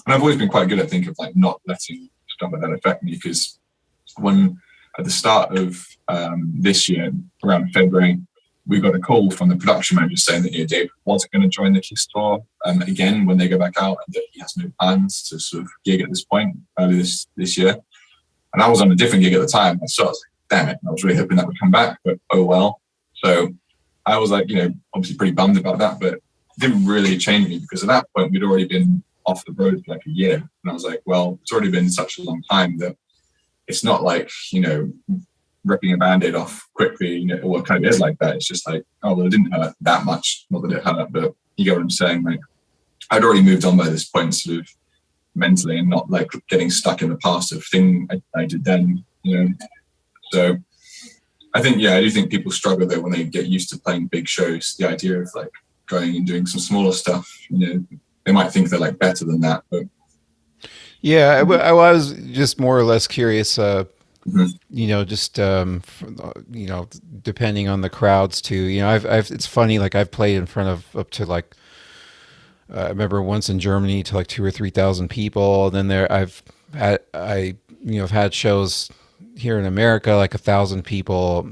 I've always been quite good, I think, of not letting stuff like that affect me, because when at the start of this year, around February, we got a call from the production manager saying that David wasn't going to join the Kiss tour again when they go back out, and that he has no plans to sort of gig at this point early this year. And I was on a different gig at the time, so I was like, damn it, I was really hoping that would come back, but oh well. So I was obviously pretty bummed about that, but it didn't really change me, because at that point we'd already been off the road for a year. And I was like, well, it's already been such a long time that it's not ripping a band-aid off quickly, you know, or kind of is like that. It's just like, oh, well, it didn't hurt that much. Not that it hurt, but you get what I'm saying. Like, I'd already moved on by this point, sort of mentally, and not like getting stuck in the past of thing I did then, you know. So I think, yeah, I do think people struggle though when they get used to playing big shows. The idea of like going and doing some smaller stuff, you know, they might think they're like better than that, but Yeah, I was just more or less curious. Mhm. You know, just you know, depending on the crowds too. You know, I've it's funny. Like I've played in front of up to like I remember once in Germany to like 2,000 or 3,000 people. Then I've had shows here in America like 1,000 people,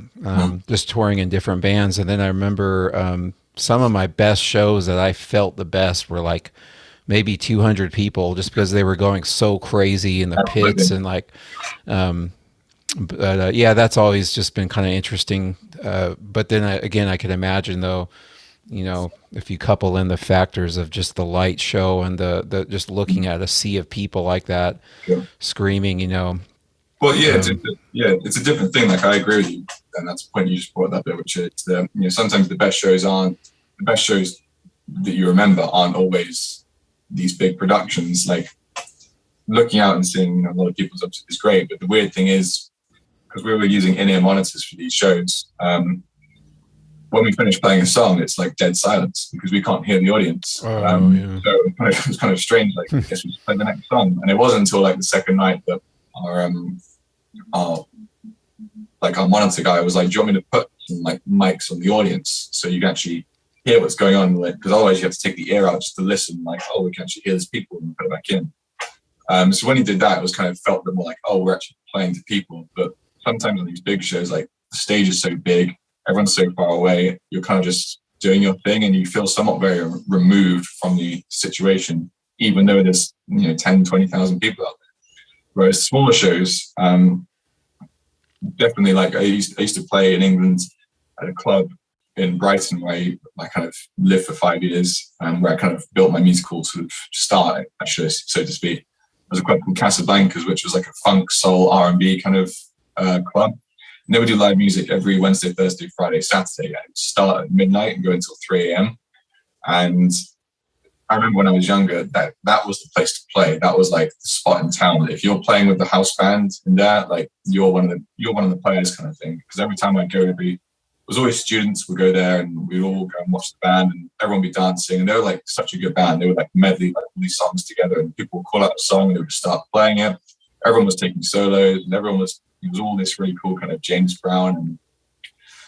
just touring in different bands. And then I remember some of my best shows that I felt the best were like maybe 200 people, just because they were going so crazy in the pits and like. But yeah, that's always just been kind of interesting. But then again, I could imagine though, you know, if you couple in the factors of just the light show and the just looking at a sea of people like that, Sure. screaming, you know. Well, yeah, it's a different thing. Like I agree with you, and that's the point you just brought up there, which is you know, sometimes the best shows that you remember aren't always these big productions. Like looking out and seeing, you know, a lot of people's up is great, but the weird thing is, because we were using in-ear monitors for these shows, when we finish playing a song, it's like dead silence because we can't hear the audience. Yeah. So it was kind of strange. Like, I guess we just play the next song, and it wasn't until like the second night that our monitor guy was like, "Do you want me to put some like mics on the audience so you can actually hear what's going on?" Like, because otherwise you have to take the ear out just to listen. Like, oh, we can actually hear these people and put it back in. So when he did that, it was kind of felt a bit more like, oh, we're actually playing to people. But sometimes on these big shows, like the stage is so big, everyone's so far away, you're kind of just doing your thing and you feel somewhat very removed from the situation, even though there's, you know, 10, 20,000 people out there. Whereas smaller shows, definitely, like I used to play in England at a club in Brighton where I kind of lived for 5 years, and where I kind of built my musical sort of start, actually, so to speak. There's a club called Casablancas, which was like a funk, soul, R&B kind of club. And they would do live music every Wednesday, Thursday, Friday, Saturday. And it would start at midnight and go until 3 a.m. And I remember when I was younger, that was the place to play. That was like the spot in town. If you're playing with the house band in there, like you're one of the players, kind of thing. Because every time I'd go, it was always students would go there, and we'd all go and watch the band, and everyone would be dancing. And they were like such a good band. They would like medley like all these songs together, and people would call out a song and they would start playing it. Everyone was taking solos, and it was all this really cool kind of James Brown and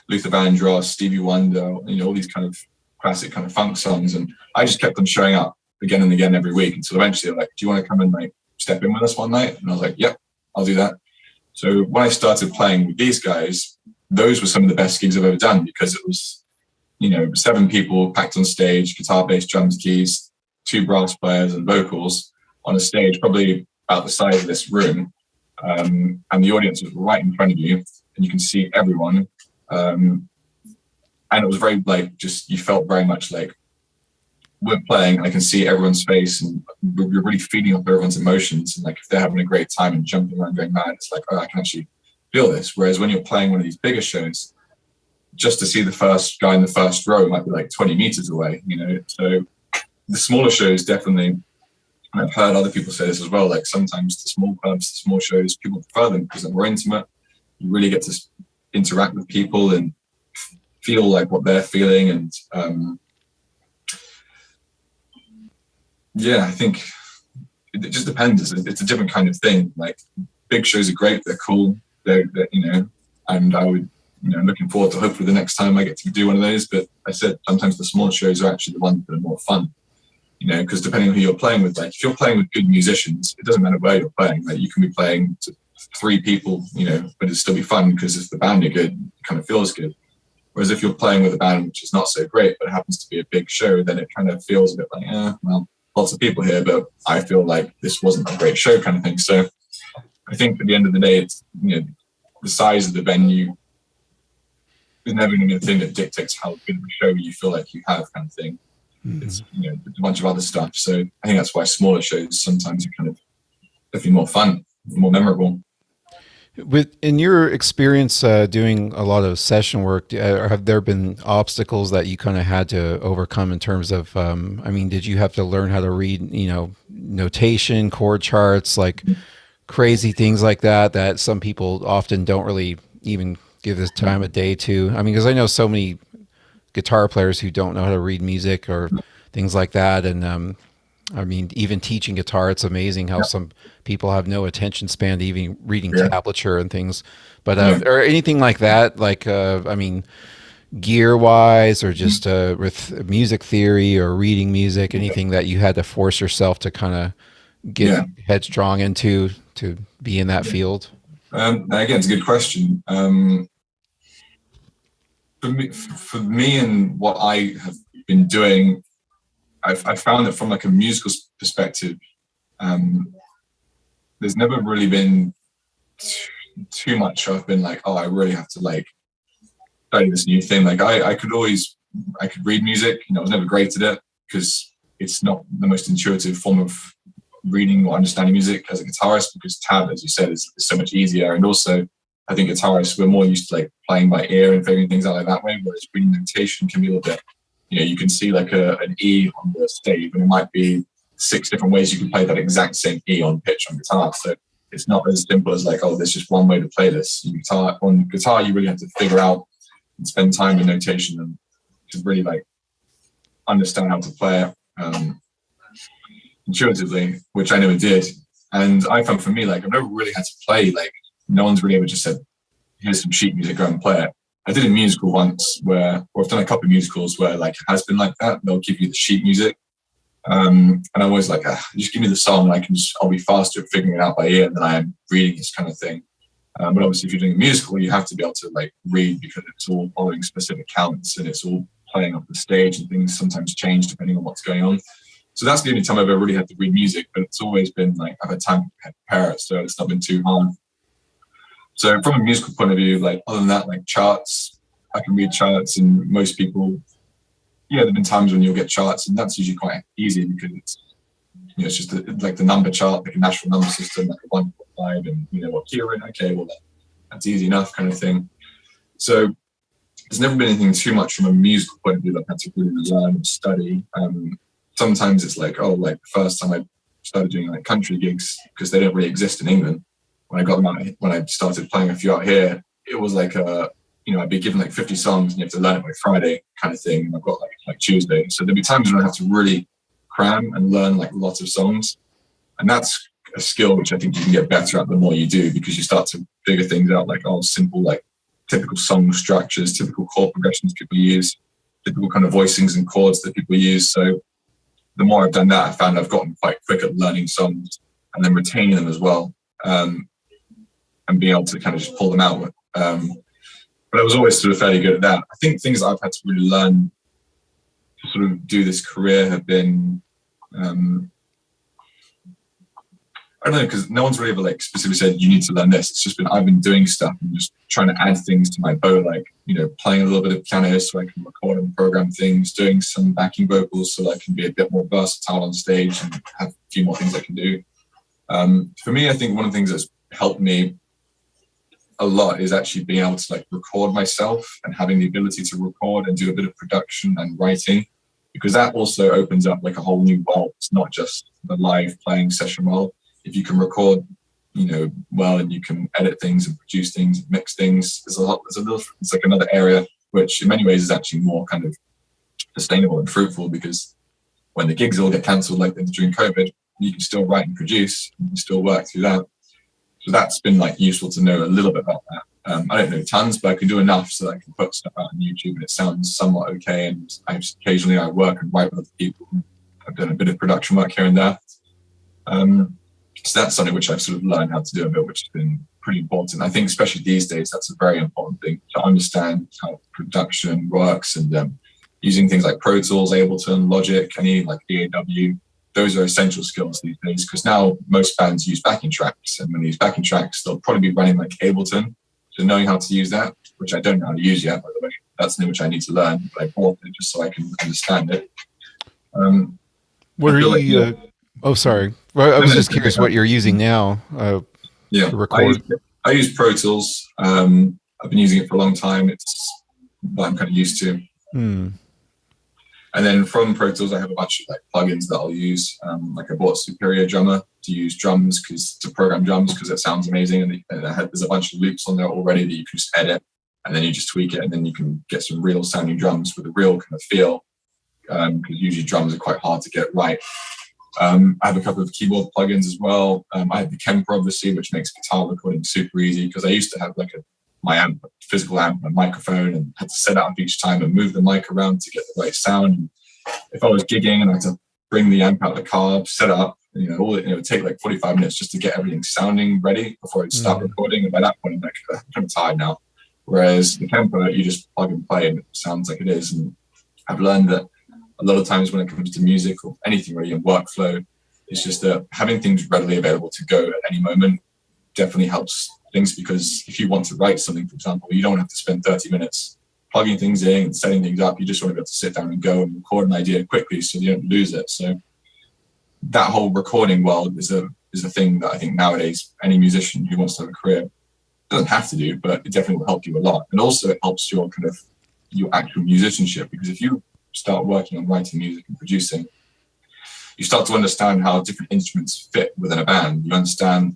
Luther Vandross, Stevie Wonder, you know, all these kind of classic kind of funk songs. And I just kept on showing up again and again every week until eventually they're like, "Do you want to come and like step in with us one night?" And I was like, "Yep, I'll do that." So when I started playing with these guys, those were some of the best gigs I've ever done, because it was, you know, 7 people packed on stage, guitar, bass, drums, keys, 2 brass players and vocals on a stage, probably about the size of this room. And the audience was right in front of you, and you can see everyone. And it was very like, just, you felt very much like we're playing, and I can see everyone's face, and you're really feeding off everyone's emotions. And like, if they're having a great time and jumping around going mad, it's like, oh, I can actually feel this. Whereas when you're playing one of these bigger shows, just to see the first guy in the first row might be like 20 meters away, you know. So the smaller shows definitely, and I've heard other people say this as well, like sometimes the small clubs, the small shows, people prefer them because they're more intimate. You really get to interact with people and feel like what they're feeling. And yeah, I think it just depends. It's a different kind of thing. Like big shows are great, they're cool, they're you know, and I would, you know, looking forward to hopefully the next time I get to do one of those. But I said sometimes the smaller shows are actually the ones that are more fun, you know, because depending on who you're playing with, like if you're playing with good musicians, it doesn't matter where you're playing. Like you can be playing to 3 people, you know, but it'll still be fun because if the band are good, it kind of feels good. Whereas if you're playing with a band which is not so great, but it happens to be a big show, then it kind of feels a bit like, well, lots of people here, but I feel like this wasn't a great show, kind of thing. So I think at the end of the day, it's, you know, the size of the venue is never going to be the thing that dictates how good of a show you feel like you have, kind of thing. Mm-hmm. It's, you know, a bunch of other stuff. So I think that's why smaller shows sometimes are kind of definitely more fun, more memorable. With in your experience doing a lot of session work, have there been obstacles that you kind of had to overcome in terms of? I mean, did you have to learn how to read, notation, chord charts, like crazy things like that that some people often don't really even give this time of day to? I mean, because I know so many guitar players who don't know how to read music or things like that, and I mean, even teaching guitar, it's amazing how Yeah, some people have no attention span to even reading yeah, tablature and things. But yeah. or anything like that, like I mean, gear wise, or just with music theory or reading music, anything that you had to force yourself to kind of get Yeah. headstrong into to be in that field. Again, it's a good question. For me, and what I have been doing, I've found that from like a musical perspective, um, there's never really been too much. I've been like, oh, I really have to like study this new thing. Like I could read music. I was never great at it because it's not the most intuitive form of reading or understanding music as a guitarist, because tab, as you said, is so much easier. And also, I think guitarists, we're more used to like playing by ear and figuring things out like that way, whereas reading notation can be a little bit, you can see like an E on the stave, and it might be 6 different ways you can play that exact same E on pitch on guitar. So it's not as simple as like, oh, there's just one way to play this. On guitar, you really have to figure out and spend time with notation and to really like understand how to play it intuitively, which I never did. And I found for me, like, I've never really had to play, like, no one's really ever just said, here's some sheet music, go and play it. I did a musical once or I've done a couple of musicals where like it has been like that. They'll give you the sheet music. And I'm always like, just give me the song and I'll be faster at figuring it out by ear than I am reading this kind of thing. But obviously if you're doing a musical, you have to be able to like read, because it's all following specific counts and it's all playing off the stage, and things sometimes change depending on what's going on. So that's the only time I've ever really had to read music, but it's always been like I've had time to prepare it, so it's not been too hard. So from a musical point of view, like other than that, like charts, I can read charts, and most people, there've been times when you'll get charts, and that's usually quite easy because it's just like the number chart, like a national number system, like a 1.5, and what key you're in. Okay, well that's easy enough, kind of thing. So there's never been anything too much from a musical point of view that I've had to really learn and study. Sometimes it's like, like the first time I started doing like country gigs, because they don't really exist in England. When I got them out, when I started playing a few out here, it was like I'd be given like 50 songs and you have to learn it by Friday kind of thing. And I've got like Tuesday. So there'd be times when I have to really cram and learn like lots of songs. And that's a skill which I think you can get better at the more you do, because you start to figure things out like, simple, like typical song structures, typical chord progressions people use, typical kind of voicings and chords that people use. So the more I've done that, I found I've gotten quite quick at learning songs and then retaining them as well, and being able to kind of just pull them out. But I was always sort of fairly good at that. I think things that I've had to really learn to sort of do this career have been, I don't know, because no one's really ever like specifically said you need to learn this. It's just been I've been doing stuff and just trying to add things to my bow, like playing a little bit of piano so I can record and program things, doing some backing vocals so that I can be a bit more versatile on stage and have a few more things I can do. For me, I think one of the things that's helped me a lot is actually being able to like record myself and having the ability to record and do a bit of production and writing, because that also opens up like a whole new world. It's not just the live playing session world. If you can record, well, and you can edit things and produce things, mix things, it's like another area which in many ways is actually more kind of sustainable and fruitful, because when the gigs all get cancelled like during COVID, you can still write and produce and still work through that. So that's been like useful to know a little bit about that. I don't know tons, but I can do enough so that I can put stuff out on YouTube and it sounds somewhat okay. And occasionally I work and write with other people. I've done a bit of production work here and there. So that's something which I've sort of learned how to do a bit, which has been pretty important. I think especially these days, that's a very important thing to understand how production works, and using things like Pro Tools, Ableton, Logic, any like DAW. Those are essential skills these days, because now most bands use backing tracks, and when they use backing tracks, they'll probably be running like Ableton. So knowing how to use that, which I don't know how to use yet, by the way, that's something which I need to learn, but I bought it just so I can understand it. What are you? Oh, sorry. Well, I was just curious what you're using now to Yeah, record. I use Pro Tools. I've been using it for a long time. It's what I'm kind of used to. And then from Pro Tools, I have a bunch of like plugins that I'll use. Like I bought Superior Drummer to use drums to program drums because it sounds amazing. And there's a bunch of loops on there already that you can just edit, and then you just tweak it, and then you can get some real sounding drums with a real kind of feel. Because usually drums are quite hard to get right. I have a couple of keyboard plugins as well. I have the Kemper, obviously, which makes guitar recording super easy because I used to have like my amp, physical amp, a microphone, and had to set it up each time and move the mic around to get the right sound. And if I was gigging and I had to bring the amp out of the car, set it up, it would take like 45 minutes just to get everything sounding ready before I'd start recording. And by that point, I'm like, I'm kind of tired now. Whereas the Kemper, you just plug and play and it sounds like it is. And I've learned that a lot of times when it comes to music or anything really in workflow, it's just that having things readily available to go at any moment definitely helps things, because if you want to write something, for example, you don't have to spend 30 minutes plugging things in and setting things up. You just want to be able to sit down and go and record an idea quickly so you don't lose it. So that whole recording world is a thing that I think nowadays any musician who wants to have a career doesn't have to do, but it definitely will help you a lot. And also it helps your actual musicianship, because if you start working on writing music and producing, you start to understand how different instruments fit within a band. You understand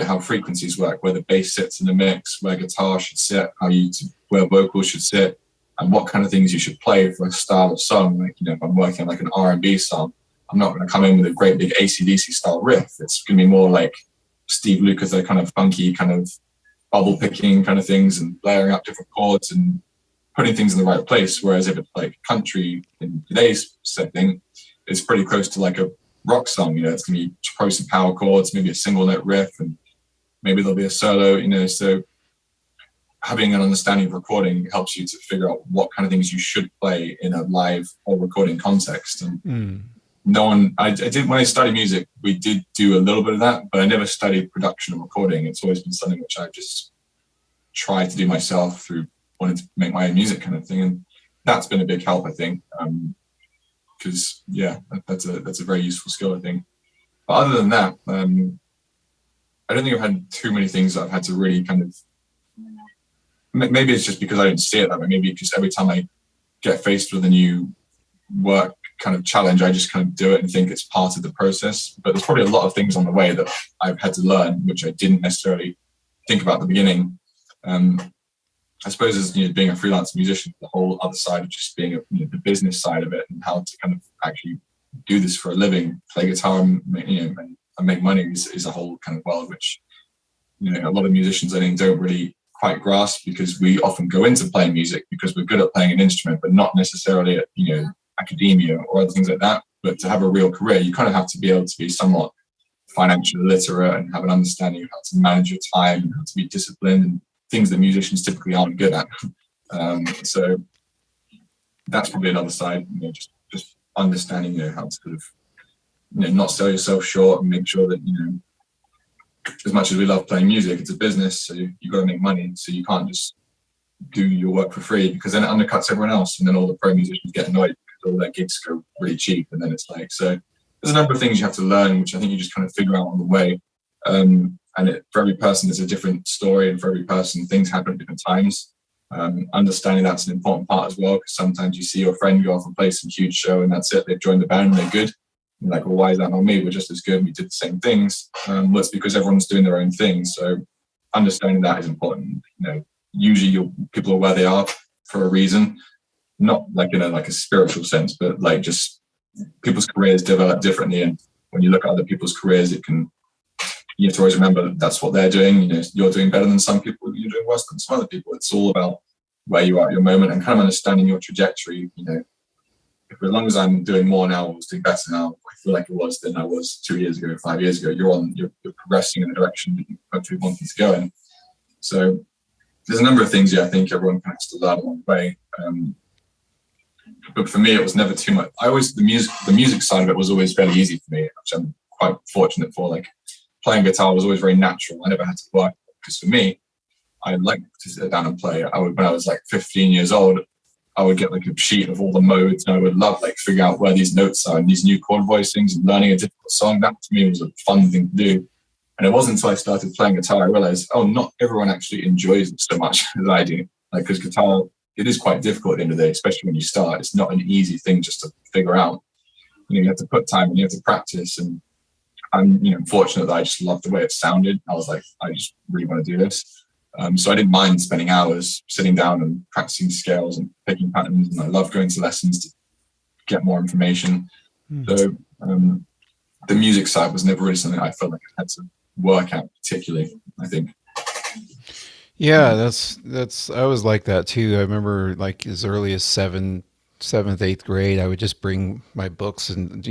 how frequencies work, where the bass sits in the mix, where guitar should sit, where vocals should sit, and what kind of things you should play for a style of song. Like, if I'm working on like an R&B song, I'm not going to come in with a great big AC/DC style riff. It's going to be more like Steve Lukather kind of funky, kind of bubble picking kind of things, and layering up different chords and putting things in the right place. Whereas if it's like country in today's setting, it's pretty close to like a rock song. It's going to be probably some power chords, maybe a single note riff, and maybe there'll be a solo. So having an understanding of recording helps you to figure out what kind of things you should play in a live or recording context. And I did, when I studied music, we did do a little bit of that, but I never studied production and recording. It's always been something which I've just tried to do myself through wanting to make my own music kind of thing. And that's been a big help, I think. Because that's a very useful skill, I think. But other than that, I don't think I've had too many things that I've had to really kind of. Maybe it's just because I don't see it that way. Maybe because every time I get faced with a new work kind of challenge, I just kind of do it and think it's part of the process. But there's probably a lot of things on the way that I've had to learn, which I didn't necessarily think about at the beginning. I suppose as being a freelance musician, the whole other side of just being the business side of it, and how to kind of actually do this for a living, play guitar and make money is a whole kind of world which a lot of musicians I think don't really quite grasp, because we often go into playing music because we're good at playing an instrument, but not necessarily at academia or other things like that. But to have a real career, you kind of have to be able to be somewhat financially literate and have an understanding of how to manage your time and how to be disciplined, and things that musicians typically aren't good at. So that's probably another side, just understanding, how to sort of, not sell yourself short, and make sure that, as much as we love playing music, it's a business, so you've got to make money. So you can't just do your work for free, because then it undercuts everyone else, and then all the pro musicians get annoyed because all their gigs go really cheap. And then it's like, so there's a number of things you have to learn, which I think you just kind of figure out on the way. And for every person, it's a different story, and for every person, things happen at different times. Understanding that's an important part as well, because sometimes you see your friend go off and play some huge show, and that's it. They've joined the band and they're good. You're like, well, why is that not me? We're just as good. We did the same things. Well, it's because everyone's doing their own thing. So understanding that is important. Usually people are where they are for a reason, not like in a spiritual sense, but like just people's careers develop differently. And when you look at other people's careers, you have to always remember that that's what they're doing. You're doing better than some people, you're doing worse than some other people. It's all about where you are at your moment and kind of understanding your trajectory. If as long as I'm doing more now, or doing better now, I feel like it was than I was 2 years ago, 5 years ago. You're progressing in the direction that you hopefully want to go in. So there's a number of things, I think everyone has to learn along the way. But for me, it was never too much. The music side of it was always fairly easy for me, which I'm quite fortunate for. Like, playing guitar was always very natural. I never had to work, because for me, I liked to sit down and play. When I was like 15 years old, I would get like a sheet of all the modes, and I would love figure out where these notes are and these new chord voicings and learning a difficult song. That to me was a fun thing to do. And it wasn't until I started playing guitar I realized, oh, not everyone actually enjoys it so much as I do. Like, because guitar, it is quite difficult at the end of the day, especially when you start. It's not an easy thing just to figure out. You have to put time and you have to practice. And I'm, fortunate that I just loved the way it sounded. I was like, I just really want to do this. So I didn't mind spending hours sitting down and practicing scales and picking patterns. And I love going to lessons to get more information. So the music side was never really something I felt like I had to work out particularly, I think. Yeah, that's I was like that too. I remember like as early as seventh, eighth grade, I would just bring my books, and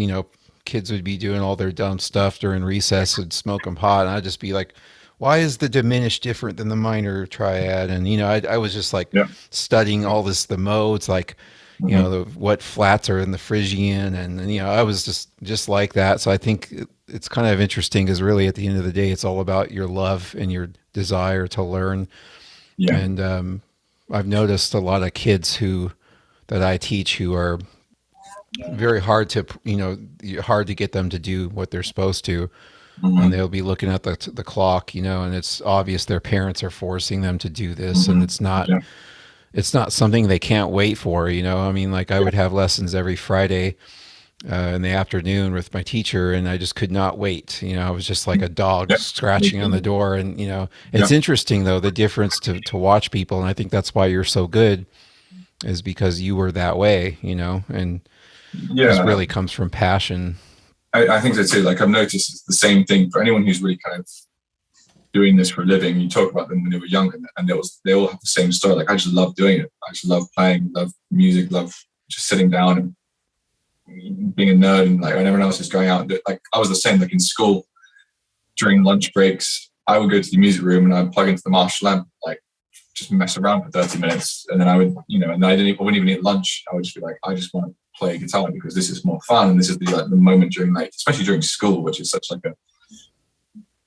kids would be doing all their dumb stuff during recess and smoking pot, and I'd just be like, why is the diminished different than the minor triad? And I was just like studying all the modes, like what flats are in the Phrygian, and I was just like that. So I think it's kind of interesting because really at the end of the day, it's all about your love and your desire to learn. Yeah. And I've noticed a lot of kids that I teach who are very hard to get them to do what they're supposed to. And they'll be looking at the clock, and it's obvious their parents are forcing them to do this, and it's not something they can't wait for. I mean, like I would have lessons every Friday in the afternoon with my teacher, and I just could not wait. I was just like a dog scratching on the door. And it's interesting though, the difference to watch people, and I think that's why you're so good, is because you were that way, and this really comes from passion. I think so too. Like I've noticed it's the same thing for anyone who's really kind of doing this for a living. You talk about them when they were young, and they all have the same story. Like I just love doing it. I just love playing, love music, love just sitting down and being a nerd. And like when everyone else is going out and like I was the same. Like in school, during lunch breaks, I would go to the music room and I'd plug into the Marshall amp, like just mess around for 30 minutes, and then I would, and I wouldn't even eat lunch. I would just be like, I just want to play guitar because this is more fun, and this is the moment during like, especially during school, which is such like a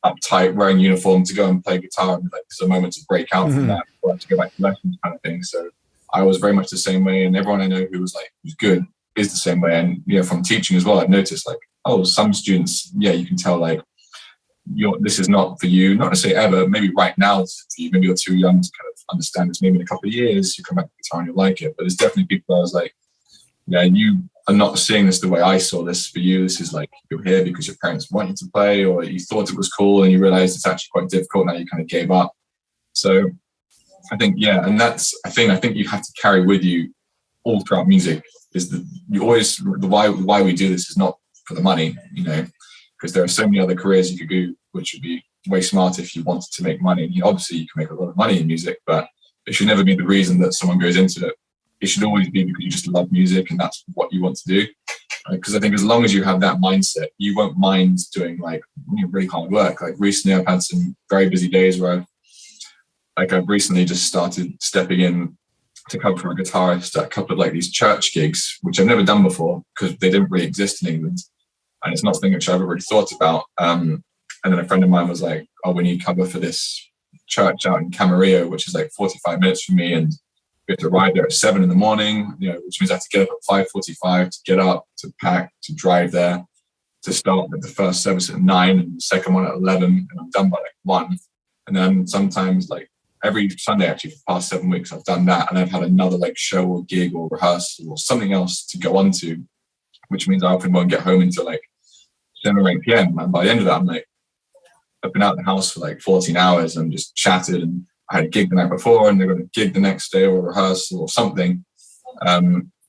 uptight wearing uniform to go and play guitar, and like there's a moment to break out from that or to go back to lessons kind of thing. So I was very much the same way, and everyone I know who's good is the same way. And from teaching as well, I've noticed like, oh, some students, you can tell like this is not for you, not to say ever, maybe right now it's for you, maybe you're too young to kind of understand this, maybe in a couple of years you come back to guitar and you'll like it. But there's definitely people I was like, you are not seeing this the way I saw this. For you, this is like you're here because your parents want you to play, or you thought it was cool and you realized it's actually quite difficult. Now you kind of gave up. So I think, and that's I think you have to carry with you all throughout music is why we do this is not for the money, because there are so many other careers you could do, which would be way smarter if you wanted to make money. Obviously you can make a lot of money in music, but it should never be the reason that someone goes into it. It should always be because you just love music and that's what you want to do. Because I think as long as you have that mindset, you won't mind doing like really hard work. Like recently I've had some very busy days where I've recently just started stepping in to cover for a guitarist at a couple of like these church gigs, which I've never done before because they didn't really exist in England. And it's not something which I've ever really thought about. And then a friend of mine was like, oh, we need cover for this church out in Camarillo, which is like 45 minutes from me. And we have to ride there at 7 a.m, which means I have to get up at 5:45 to get up, to pack, to drive there, to start with the first service at 9 and the second one at 11. And I'm done by like 1. And then sometimes like every Sunday, actually, for the past 7 weeks, I've done that. And I've had another like show or gig or rehearsal or something else to go on to, which means I often won't get home until like 7 or 8 p.m. And by the end of that, I'm like, I've been out of the house for like 14 hours and just chatted, and I had a gig the night before and they're going to gig the next day or rehearsal or something,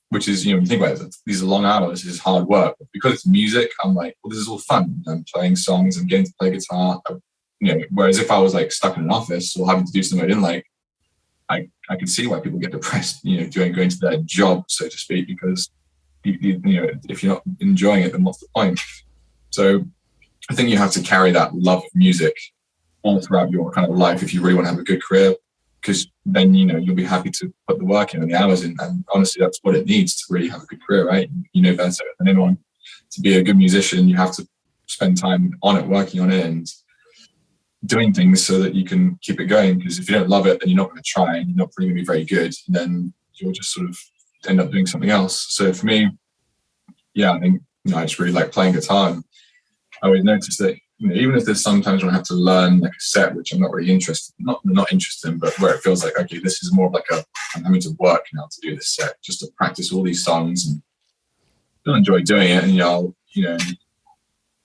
which is, you think about it, these are long hours, this is hard work. But because it's music, I'm like, well, this is all fun. I'm playing songs, I'm getting to play guitar. Whereas if I was like stuck in an office or having to do something I didn't like, I could see why people get depressed, going to their job, so to speak, because if you're not enjoying it, then what's the point? So I think you have to carry that love of music all throughout your kind of life if you really want to have a good career, because then you'll be happy to put the work in and the hours in, and honestly that's what it needs to really have a good career, right? Better than anyone. To be a good musician, you have to spend time on it, working on it and doing things so that you can keep it going, because if you don't love it then you're not going to try and you're not really going to be very good, and then you'll just sort of end up doing something else. So for me, I think I just really like playing guitar, and I always notice that even if there's sometimes when I have to learn like a set which I'm not really interested, not interested in, but where it feels like, okay, this is more of like I'm having to work now to do this set, just to practice all these songs, and I enjoy doing it.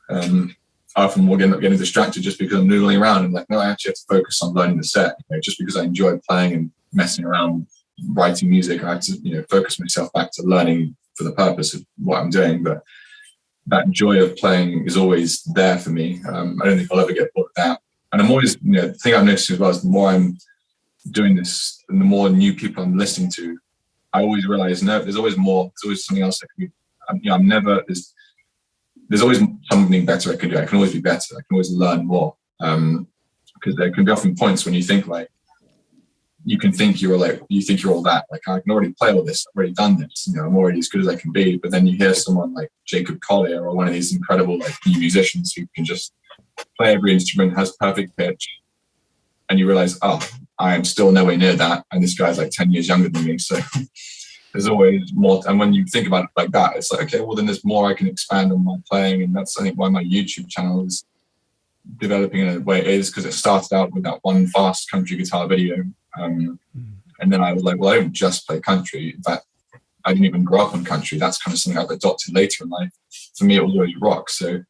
And I often will end up getting distracted just because I'm noodling around, and like, no, I actually have to focus on learning the set. Just because I enjoy playing and messing around, writing music, I have to focus myself back to learning for the purpose of what I'm doing. But that joy of playing is always there for me. I don't think I'll ever get bored of that. And I'm always, the thing I've noticed as well is the more I'm doing this and the more new people I'm listening to, I always realize, no, there's always more. There's always something else that can be, I'm never, there's always something better I can do. I can always be better. I can always learn more. Because there can be often points when you think like, you think you're all that. Like, I can already play all this. I've already done this. I'm already as good as I can be. But then you hear someone like Jacob Collier or one of these incredible like new musicians who can just play every instrument, has perfect pitch, and you realize, oh, I am still nowhere near that. And this guy's like 10 years younger than me. So there's always more. And when you think about it like that, it's like, okay, well then there's more I can expand on my playing. And that's, I think, why my YouTube channel is developing in a way it is, because it started out with that one fast country guitar video. And then I was like, well, I don't just play country. In fact, I didn't even grow up on country. That's kind of something I've adopted later in life. For me, it was always rock. So,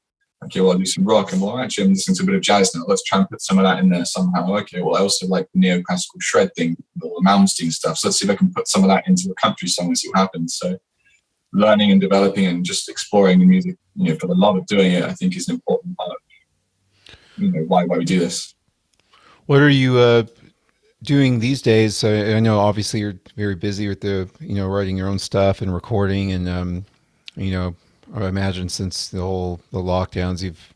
okay, well, I'll do some rock. And well, actually, I'm listening to a bit of jazz now. Let's try and put some of that in there somehow. Okay, well, I also like the neoclassical shred thing, all the Malmsteen stuff. So let's see if I can put some of that into a country song and see what happens. So learning and developing and just exploring the music, for the love of doing it, I think is an important part of, why we do this. What are you doing these days? I know obviously you're very busy with the writing your own stuff and recording, and I imagine since the lockdowns you've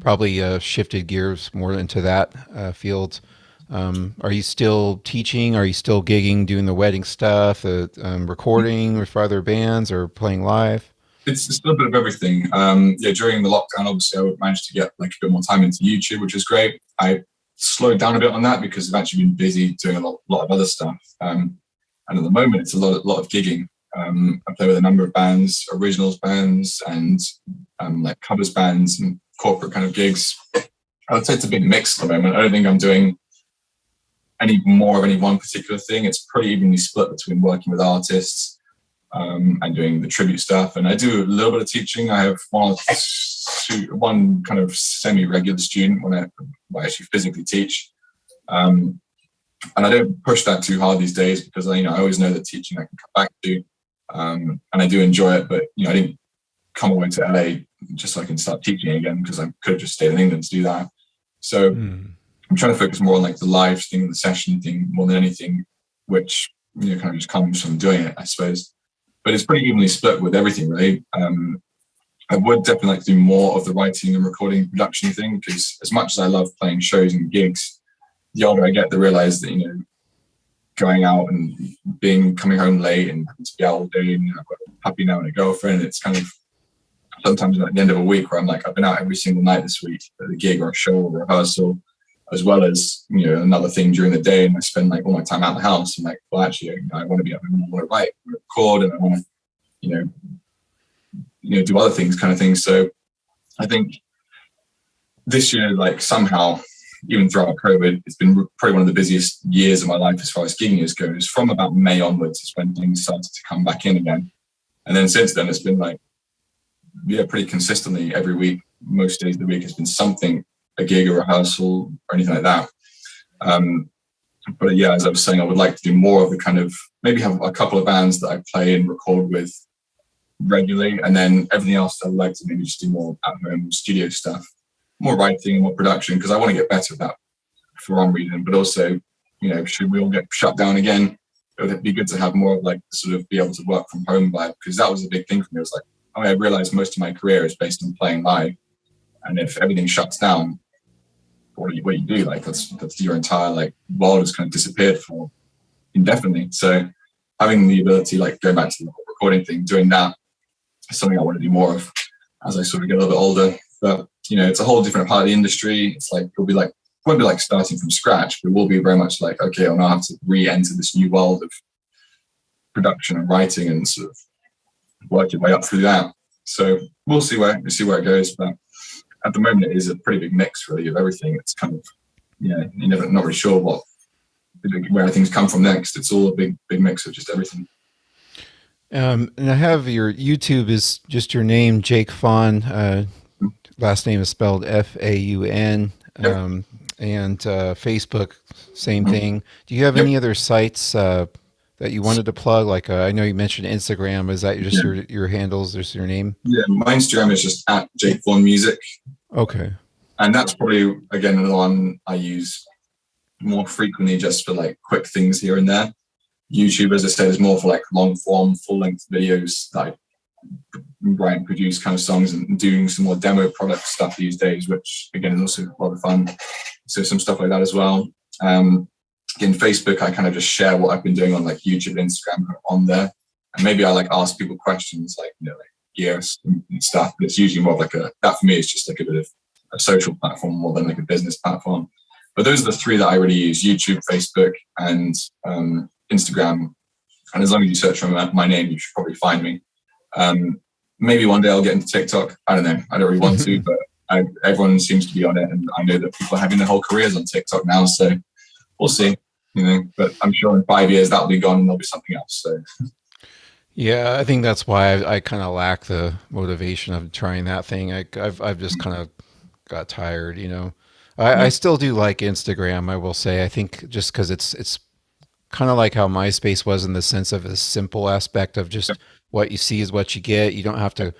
probably shifted gears more into that field. Are you still teaching? Are you still gigging, doing the wedding stuff, recording with other bands, or playing live? It's a little bit of everything. During the lockdown, obviously I managed to get like a bit more time into YouTube, which is great. I slowed down a bit on that because I've actually been busy doing a lot of other stuff. And at the moment, it's a lot of gigging. I play with a number of bands, originals bands, and like covers bands and corporate kind of gigs. I would say it's a big mix at the moment. I don't think I'm doing any more of any one particular thing. It's pretty evenly split between working with artists and doing the tribute stuff. And I do a little bit of teaching. I have one kind of semi-regular student when I actually physically teach. And I don't push that too hard these days because I always know that teaching I can come back to. And I do enjoy it, but I didn't come away to LA just so I can start teaching again, because I could have just stayed in England to do that. So I'm trying to focus more on like the live thing, the session thing, more than anything, which kind of just comes from doing it, I suppose. But it's pretty evenly split with everything, really. I would definitely like to do more of the writing and recording production thing, because as much as I love playing shows and gigs, the older I get, the realize that going out and coming home late and having to be out all day, and I've got a puppy now and a girlfriend. It's kind of sometimes at the end of a week where I'm like, I've been out every single night this week at a gig or a show or a rehearsal, as well as another thing during the day, and I spend like all my time out of the house. I'm like, well, actually, I want to be at home, I want to write, I want to record, and I want to do other things, kind of thing. So I think this year, like somehow, even throughout COVID, it's been probably one of the busiest years of my life as far as gigging goes. From about May onwards is when things started to come back in again, and then since then it's been like, pretty consistently every week, most days of the week has been something, a gig, a rehearsal, or anything like that. But as I was saying, I would like to do more of the kind of, maybe have a couple of bands that I play and record with regularly, and then everything else I'd like to maybe just do more at home studio stuff, more writing and more production, because I want to get better at that for one reason, but also, should we all get shut down again, it would be good to have more of like sort of be able to work from home vibe, because that was a big thing for me. It was like, I realized most of my career is based on playing live, and if everything shuts down, what do you do? Like that's your entire like world has kind of disappeared for indefinitely. So having the ability, like going back to the recording thing, doing that is something I want to do more of as I sort of get a little bit older. But it's a whole different part of the industry. It's like it won't be like starting from scratch, but it will be very much like, okay, I'll now have to re-enter this new world of production and writing and sort of work your way up through that. So we'll see where it goes. But at the moment it is a pretty big mix really of everything. It's kind of, you're never not really sure where things come from next. It's all a big mix of just everything. And I have your YouTube is just your name, Jake Faun. Last name is spelled Faun. Yep. And Facebook, same thing. Do you have any other sites that you wanted to plug? Like I know you mentioned Instagram. Is that just your handles? Just your name? Yeah, my Instagram is just at Jake Faun Music. Okay. And that's probably, again, another one I use more frequently just for like quick things here and there. YouTube, as I said, is more for like long form, full length videos that I write and produce kind of songs, and doing some more demo product stuff these days, which again is also a lot of fun. So some stuff like that as well. In Facebook, I kind of just share what I've been doing on like YouTube and Instagram on there. And maybe I like ask people questions like, like gears and stuff. But it's usually more of like that for me is just like a bit of a social platform more than like a business platform. But those are the three that I really use: YouTube, Facebook, and Instagram. And as long as you search for my name, you should probably find me. Maybe one day I'll get into TikTok. I don't know. I don't really want to, but everyone seems to be on it. And I know that people are having their whole careers on TikTok now. So we'll see, but I'm sure in 5 years that'll be gone and there'll be something else. So. Yeah, I think that's why I kind of lack the motivation of trying that thing. I've just kind of got tired, I still do like Instagram, I will say. I think just because it's kind of like how MySpace was in the sense of a simple aspect of just what you see is what you get. You don't have to,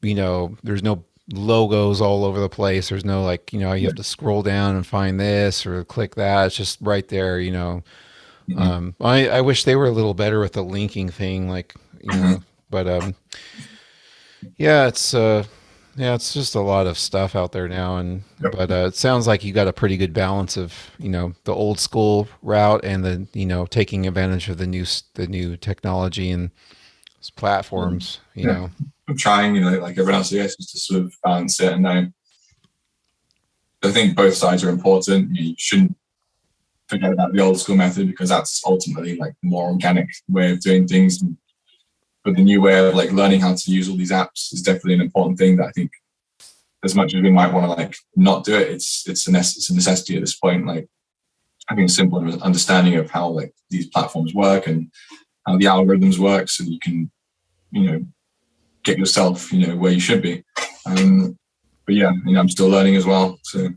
there's no logos all over the place. There's no like, you have to scroll down and find this or click that. It's just right there, I wish they were a little better with the linking thing, like, but it's just a lot of stuff out there now, but it sounds like you got a pretty good balance of the old school route and the taking advantage of the new technology and platforms. I'm trying, like everyone else, I guess, just to sort of balance it. And I think both sides are important. You shouldn't forget about the old school method because that's ultimately like the more organic way of doing things. But the new way of like learning how to use all these apps is definitely an important thing that I think, as much as we might want to like not do it, it's a necessity at this point. Like having a simple understanding of how like these platforms work and how the algorithms work, so that you can, get yourself, where you should be. But yeah, I'm still learning as well. So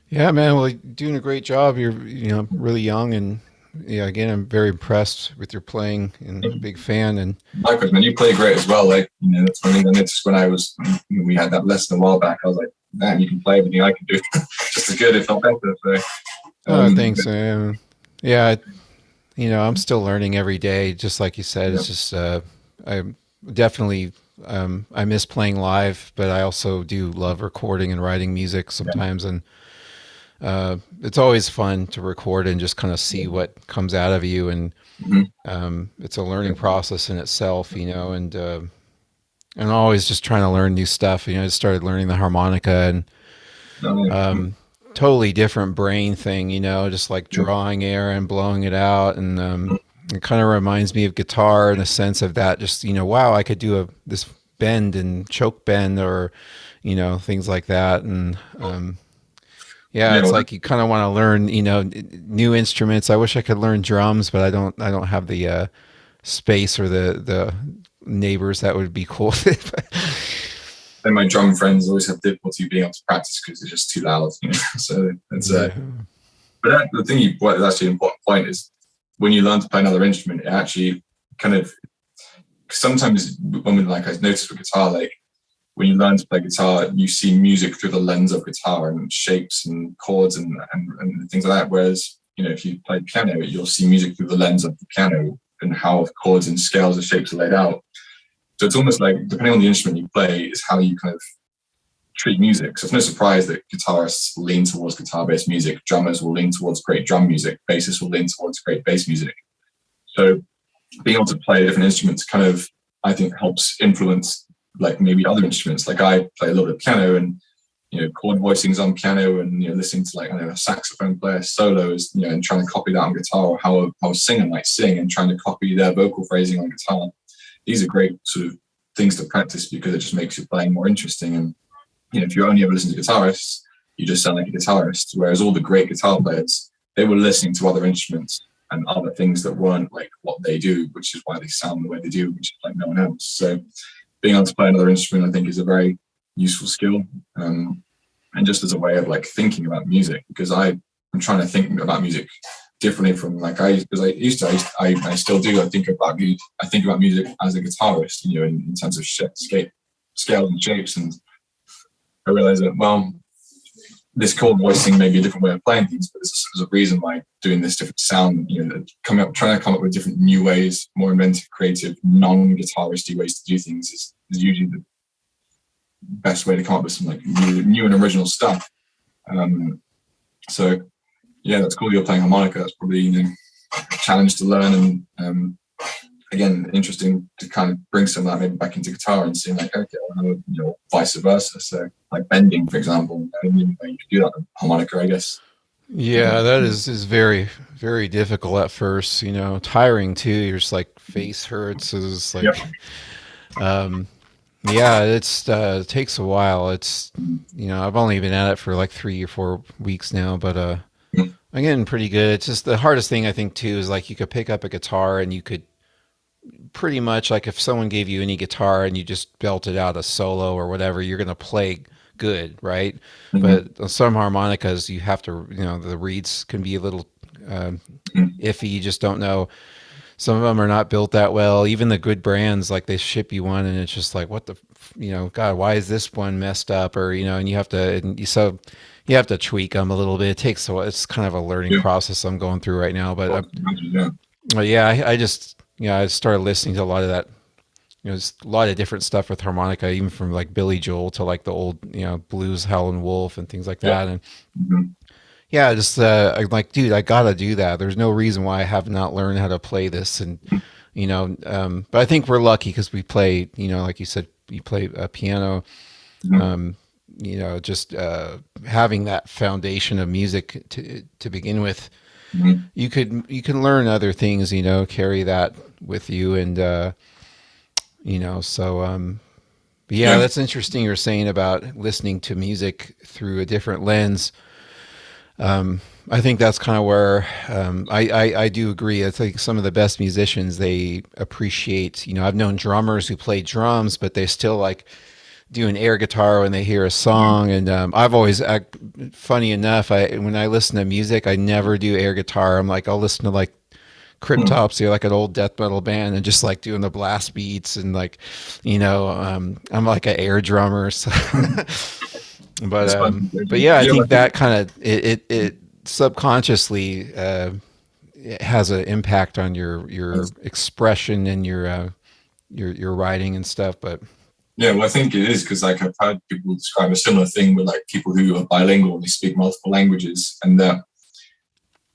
yeah, man. Well, you're doing a great job. You're really young and. Yeah, again, I'm very impressed with your playing and a big fan. And likewise, man, you play great as well. Like, that's one thing I noticed when we had that lesson a while back. I was like, man, you can play everything I can do, just as good, if not better. So, thanks. Yeah, I'm still learning every day, just like you said. It's just, I definitely, I miss playing live, but I also do love recording and writing music sometimes. And it's always fun to record and just kind of see what comes out of you, and it's a learning process in itself, and always just trying to learn new stuff. I started learning the harmonica and totally different brain thing, just like drawing air and blowing it out, and it kind of reminds me of guitar in a sense of that. Just wow, I could do this bend and choke bend, or things like that, and it's like you kind of want to learn, new instruments. I wish I could learn drums, but I don't have the space or the neighbors that would be cool. And my drum friends always have difficulty being able to practice because they're just too loud. So it's but the thing what is actually an important point is when you learn to play another instrument, it actually kind of sometimes when I noticed with guitar, like, when you learn to play guitar, you see music through the lens of guitar and shapes and chords and things like that. Whereas, if you play piano, you'll see music through the lens of the piano and how chords and scales and shapes are laid out. So it's almost like, depending on the instrument you play, is how you kind of treat music. So it's no surprise that guitarists lean towards guitar-based music, drummers will lean towards great drum music, bassists will lean towards great bass music. So being able to play a different instrument kind of, I think, helps influence like maybe other instruments. Like I play a little bit of piano, and chord voicings on piano, and listening to like a saxophone player solos, and trying to copy that on guitar, or how a singer might sing and trying to copy their vocal phrasing on guitar. These are great sort of things to practice because it just makes your playing more interesting. And if you only ever listen to guitarists, you just sound like a guitarist. Whereas all the great guitar players, they were listening to other instruments and other things that weren't like what they do, which is why they sound the way they do, which is like no one else. So being able to play another instrument, I think, is a very useful skill. And just as a way of like thinking about music, because I'm trying to think about music differently from like I still do. I think about music as a guitarist, in terms of scale and shapes. And I realize that, well, this chord voicing may be a different way of playing things, but there's a reason why doing this different sound, trying to come up with different new ways, more inventive, creative, non-guitaristy ways to do things is usually the best way to come up with some like new and original stuff. So yeah, that's cool. You're playing harmonica. That's probably a challenge to learn, and again, interesting to kind of bring some of that maybe back into guitar and seeing like, okay, vice versa. So like bending, for example, you can do that on harmonica, I guess. Yeah, that is very, very difficult at first, tiring too. You're just like face hurts. It's like, yeah, it takes a while. It's, I've only been at it for like 3 or 4 weeks now, but I'm getting pretty good. It's just the hardest thing I think too is like you could pick up a guitar and you could pretty much, like, if someone gave you any guitar and you just belted out a solo or whatever, you're going to play good, right? But some harmonicas, you have to, the reeds can be a little iffy. You just don't know. Some of them are not built that well. Even the good brands, like they ship you one and it's just like, what the, God, why is this one messed up? Or, and you have to tweak them a little bit. It takes a while. It's kind of a learning process I'm going through right now. But I started listening to a lot of that, there's a lot of different stuff with harmonica, even from like Billy Joel to like the old, blues, Howlin' Wolf and things like that. And I'm like, dude, I gotta do that. There's no reason why I have not learned how to play this. And, but I think we're lucky because we play, like you said, you play a piano, just having that foundation of music to begin with. You can learn other things, carry that with you, and but yeah, that's interesting. You're saying about listening to music through a different lens. I think that's kind of where I do agree. I think some of the best musicians, they appreciate, I've known drummers who play drums, but they still like do an air guitar when they hear a song. And I've always, funny enough, when I listen to music, I never do air guitar. I'm like, I'll listen to like Cryptopsy, like an old death metal band, and just like doing the blast beats and like, I'm like an air drummer. So but yeah, I think that kind of it subconsciously it has an impact on your expression and your writing and stuff. But yeah, well, I think it is because like I've heard people describe a similar thing with like people who are bilingual and they speak multiple languages, and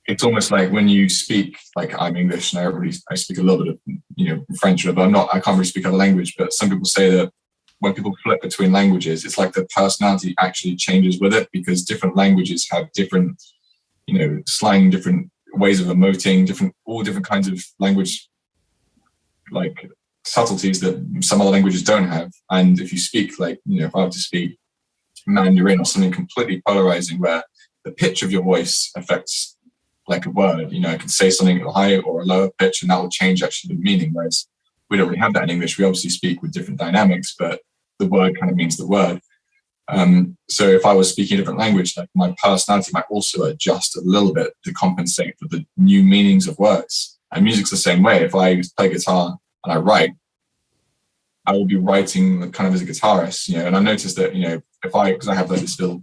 it's almost like when you speak, like I'm English and I speak a little bit of French, but I can't really speak other language. But some people say that when people flip between languages, it's like the personality actually changes with it, because different languages have different, slang, different ways of emoting, all different kinds of language, like subtleties that some other languages don't have. And if you speak like, if I were to speak Mandarin or something completely polarizing where the pitch of your voice affects like a word, I can say something at a higher or a lower pitch and that will change actually the meaning. Whereas we don't really have that in English. We obviously speak with different dynamics, but the word kind of means the word. So if I was speaking a different language, like my personality might also adjust a little bit to compensate for the new meanings of words. And music's the same way. If I play guitar and I write, I will be writing kind of as a guitarist, and I noticed that, because I have like this little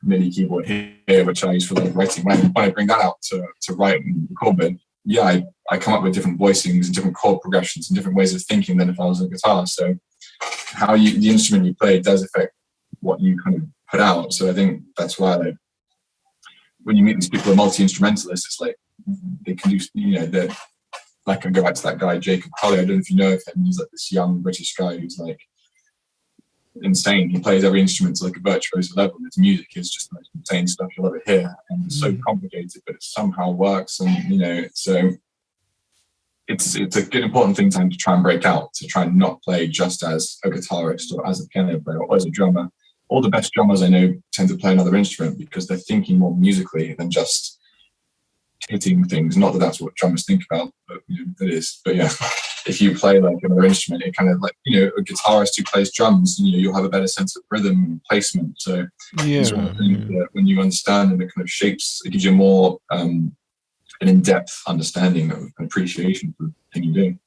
MIDI keyboard here, which I use for like writing, when I bring that out to write and record with, I come up with different voicings and different chord progressions and different ways of thinking than if I was on guitar. So the instrument you play does affect what you kind of put out. So I think that's why, like, when you meet these people who are multi-instrumentalists, it's like they can do, they're like, I go back to that guy, Jacob Collier. I don't know if you know of him. He's like this young British guy who's like insane. He plays every instrument to like a virtuoso level. His music is just the most insane stuff you'll ever hear. And it's so complicated, but it somehow works. And, so it's a good important thing to try and break out, to try and not play just as a guitarist or as a piano player or as a drummer, all the best drummers I know tend to play another instrument because they're thinking more musically than just hitting things. Not that that's what drummers think about, but it is. But yeah, if you play like another instrument, it kind of like, a guitarist who plays drums, you'll have a better sense of rhythm and placement. So it's one of the things that when you understand them, it kind of shapes, it gives you more an in-depth understanding of appreciation for the thing you're doing.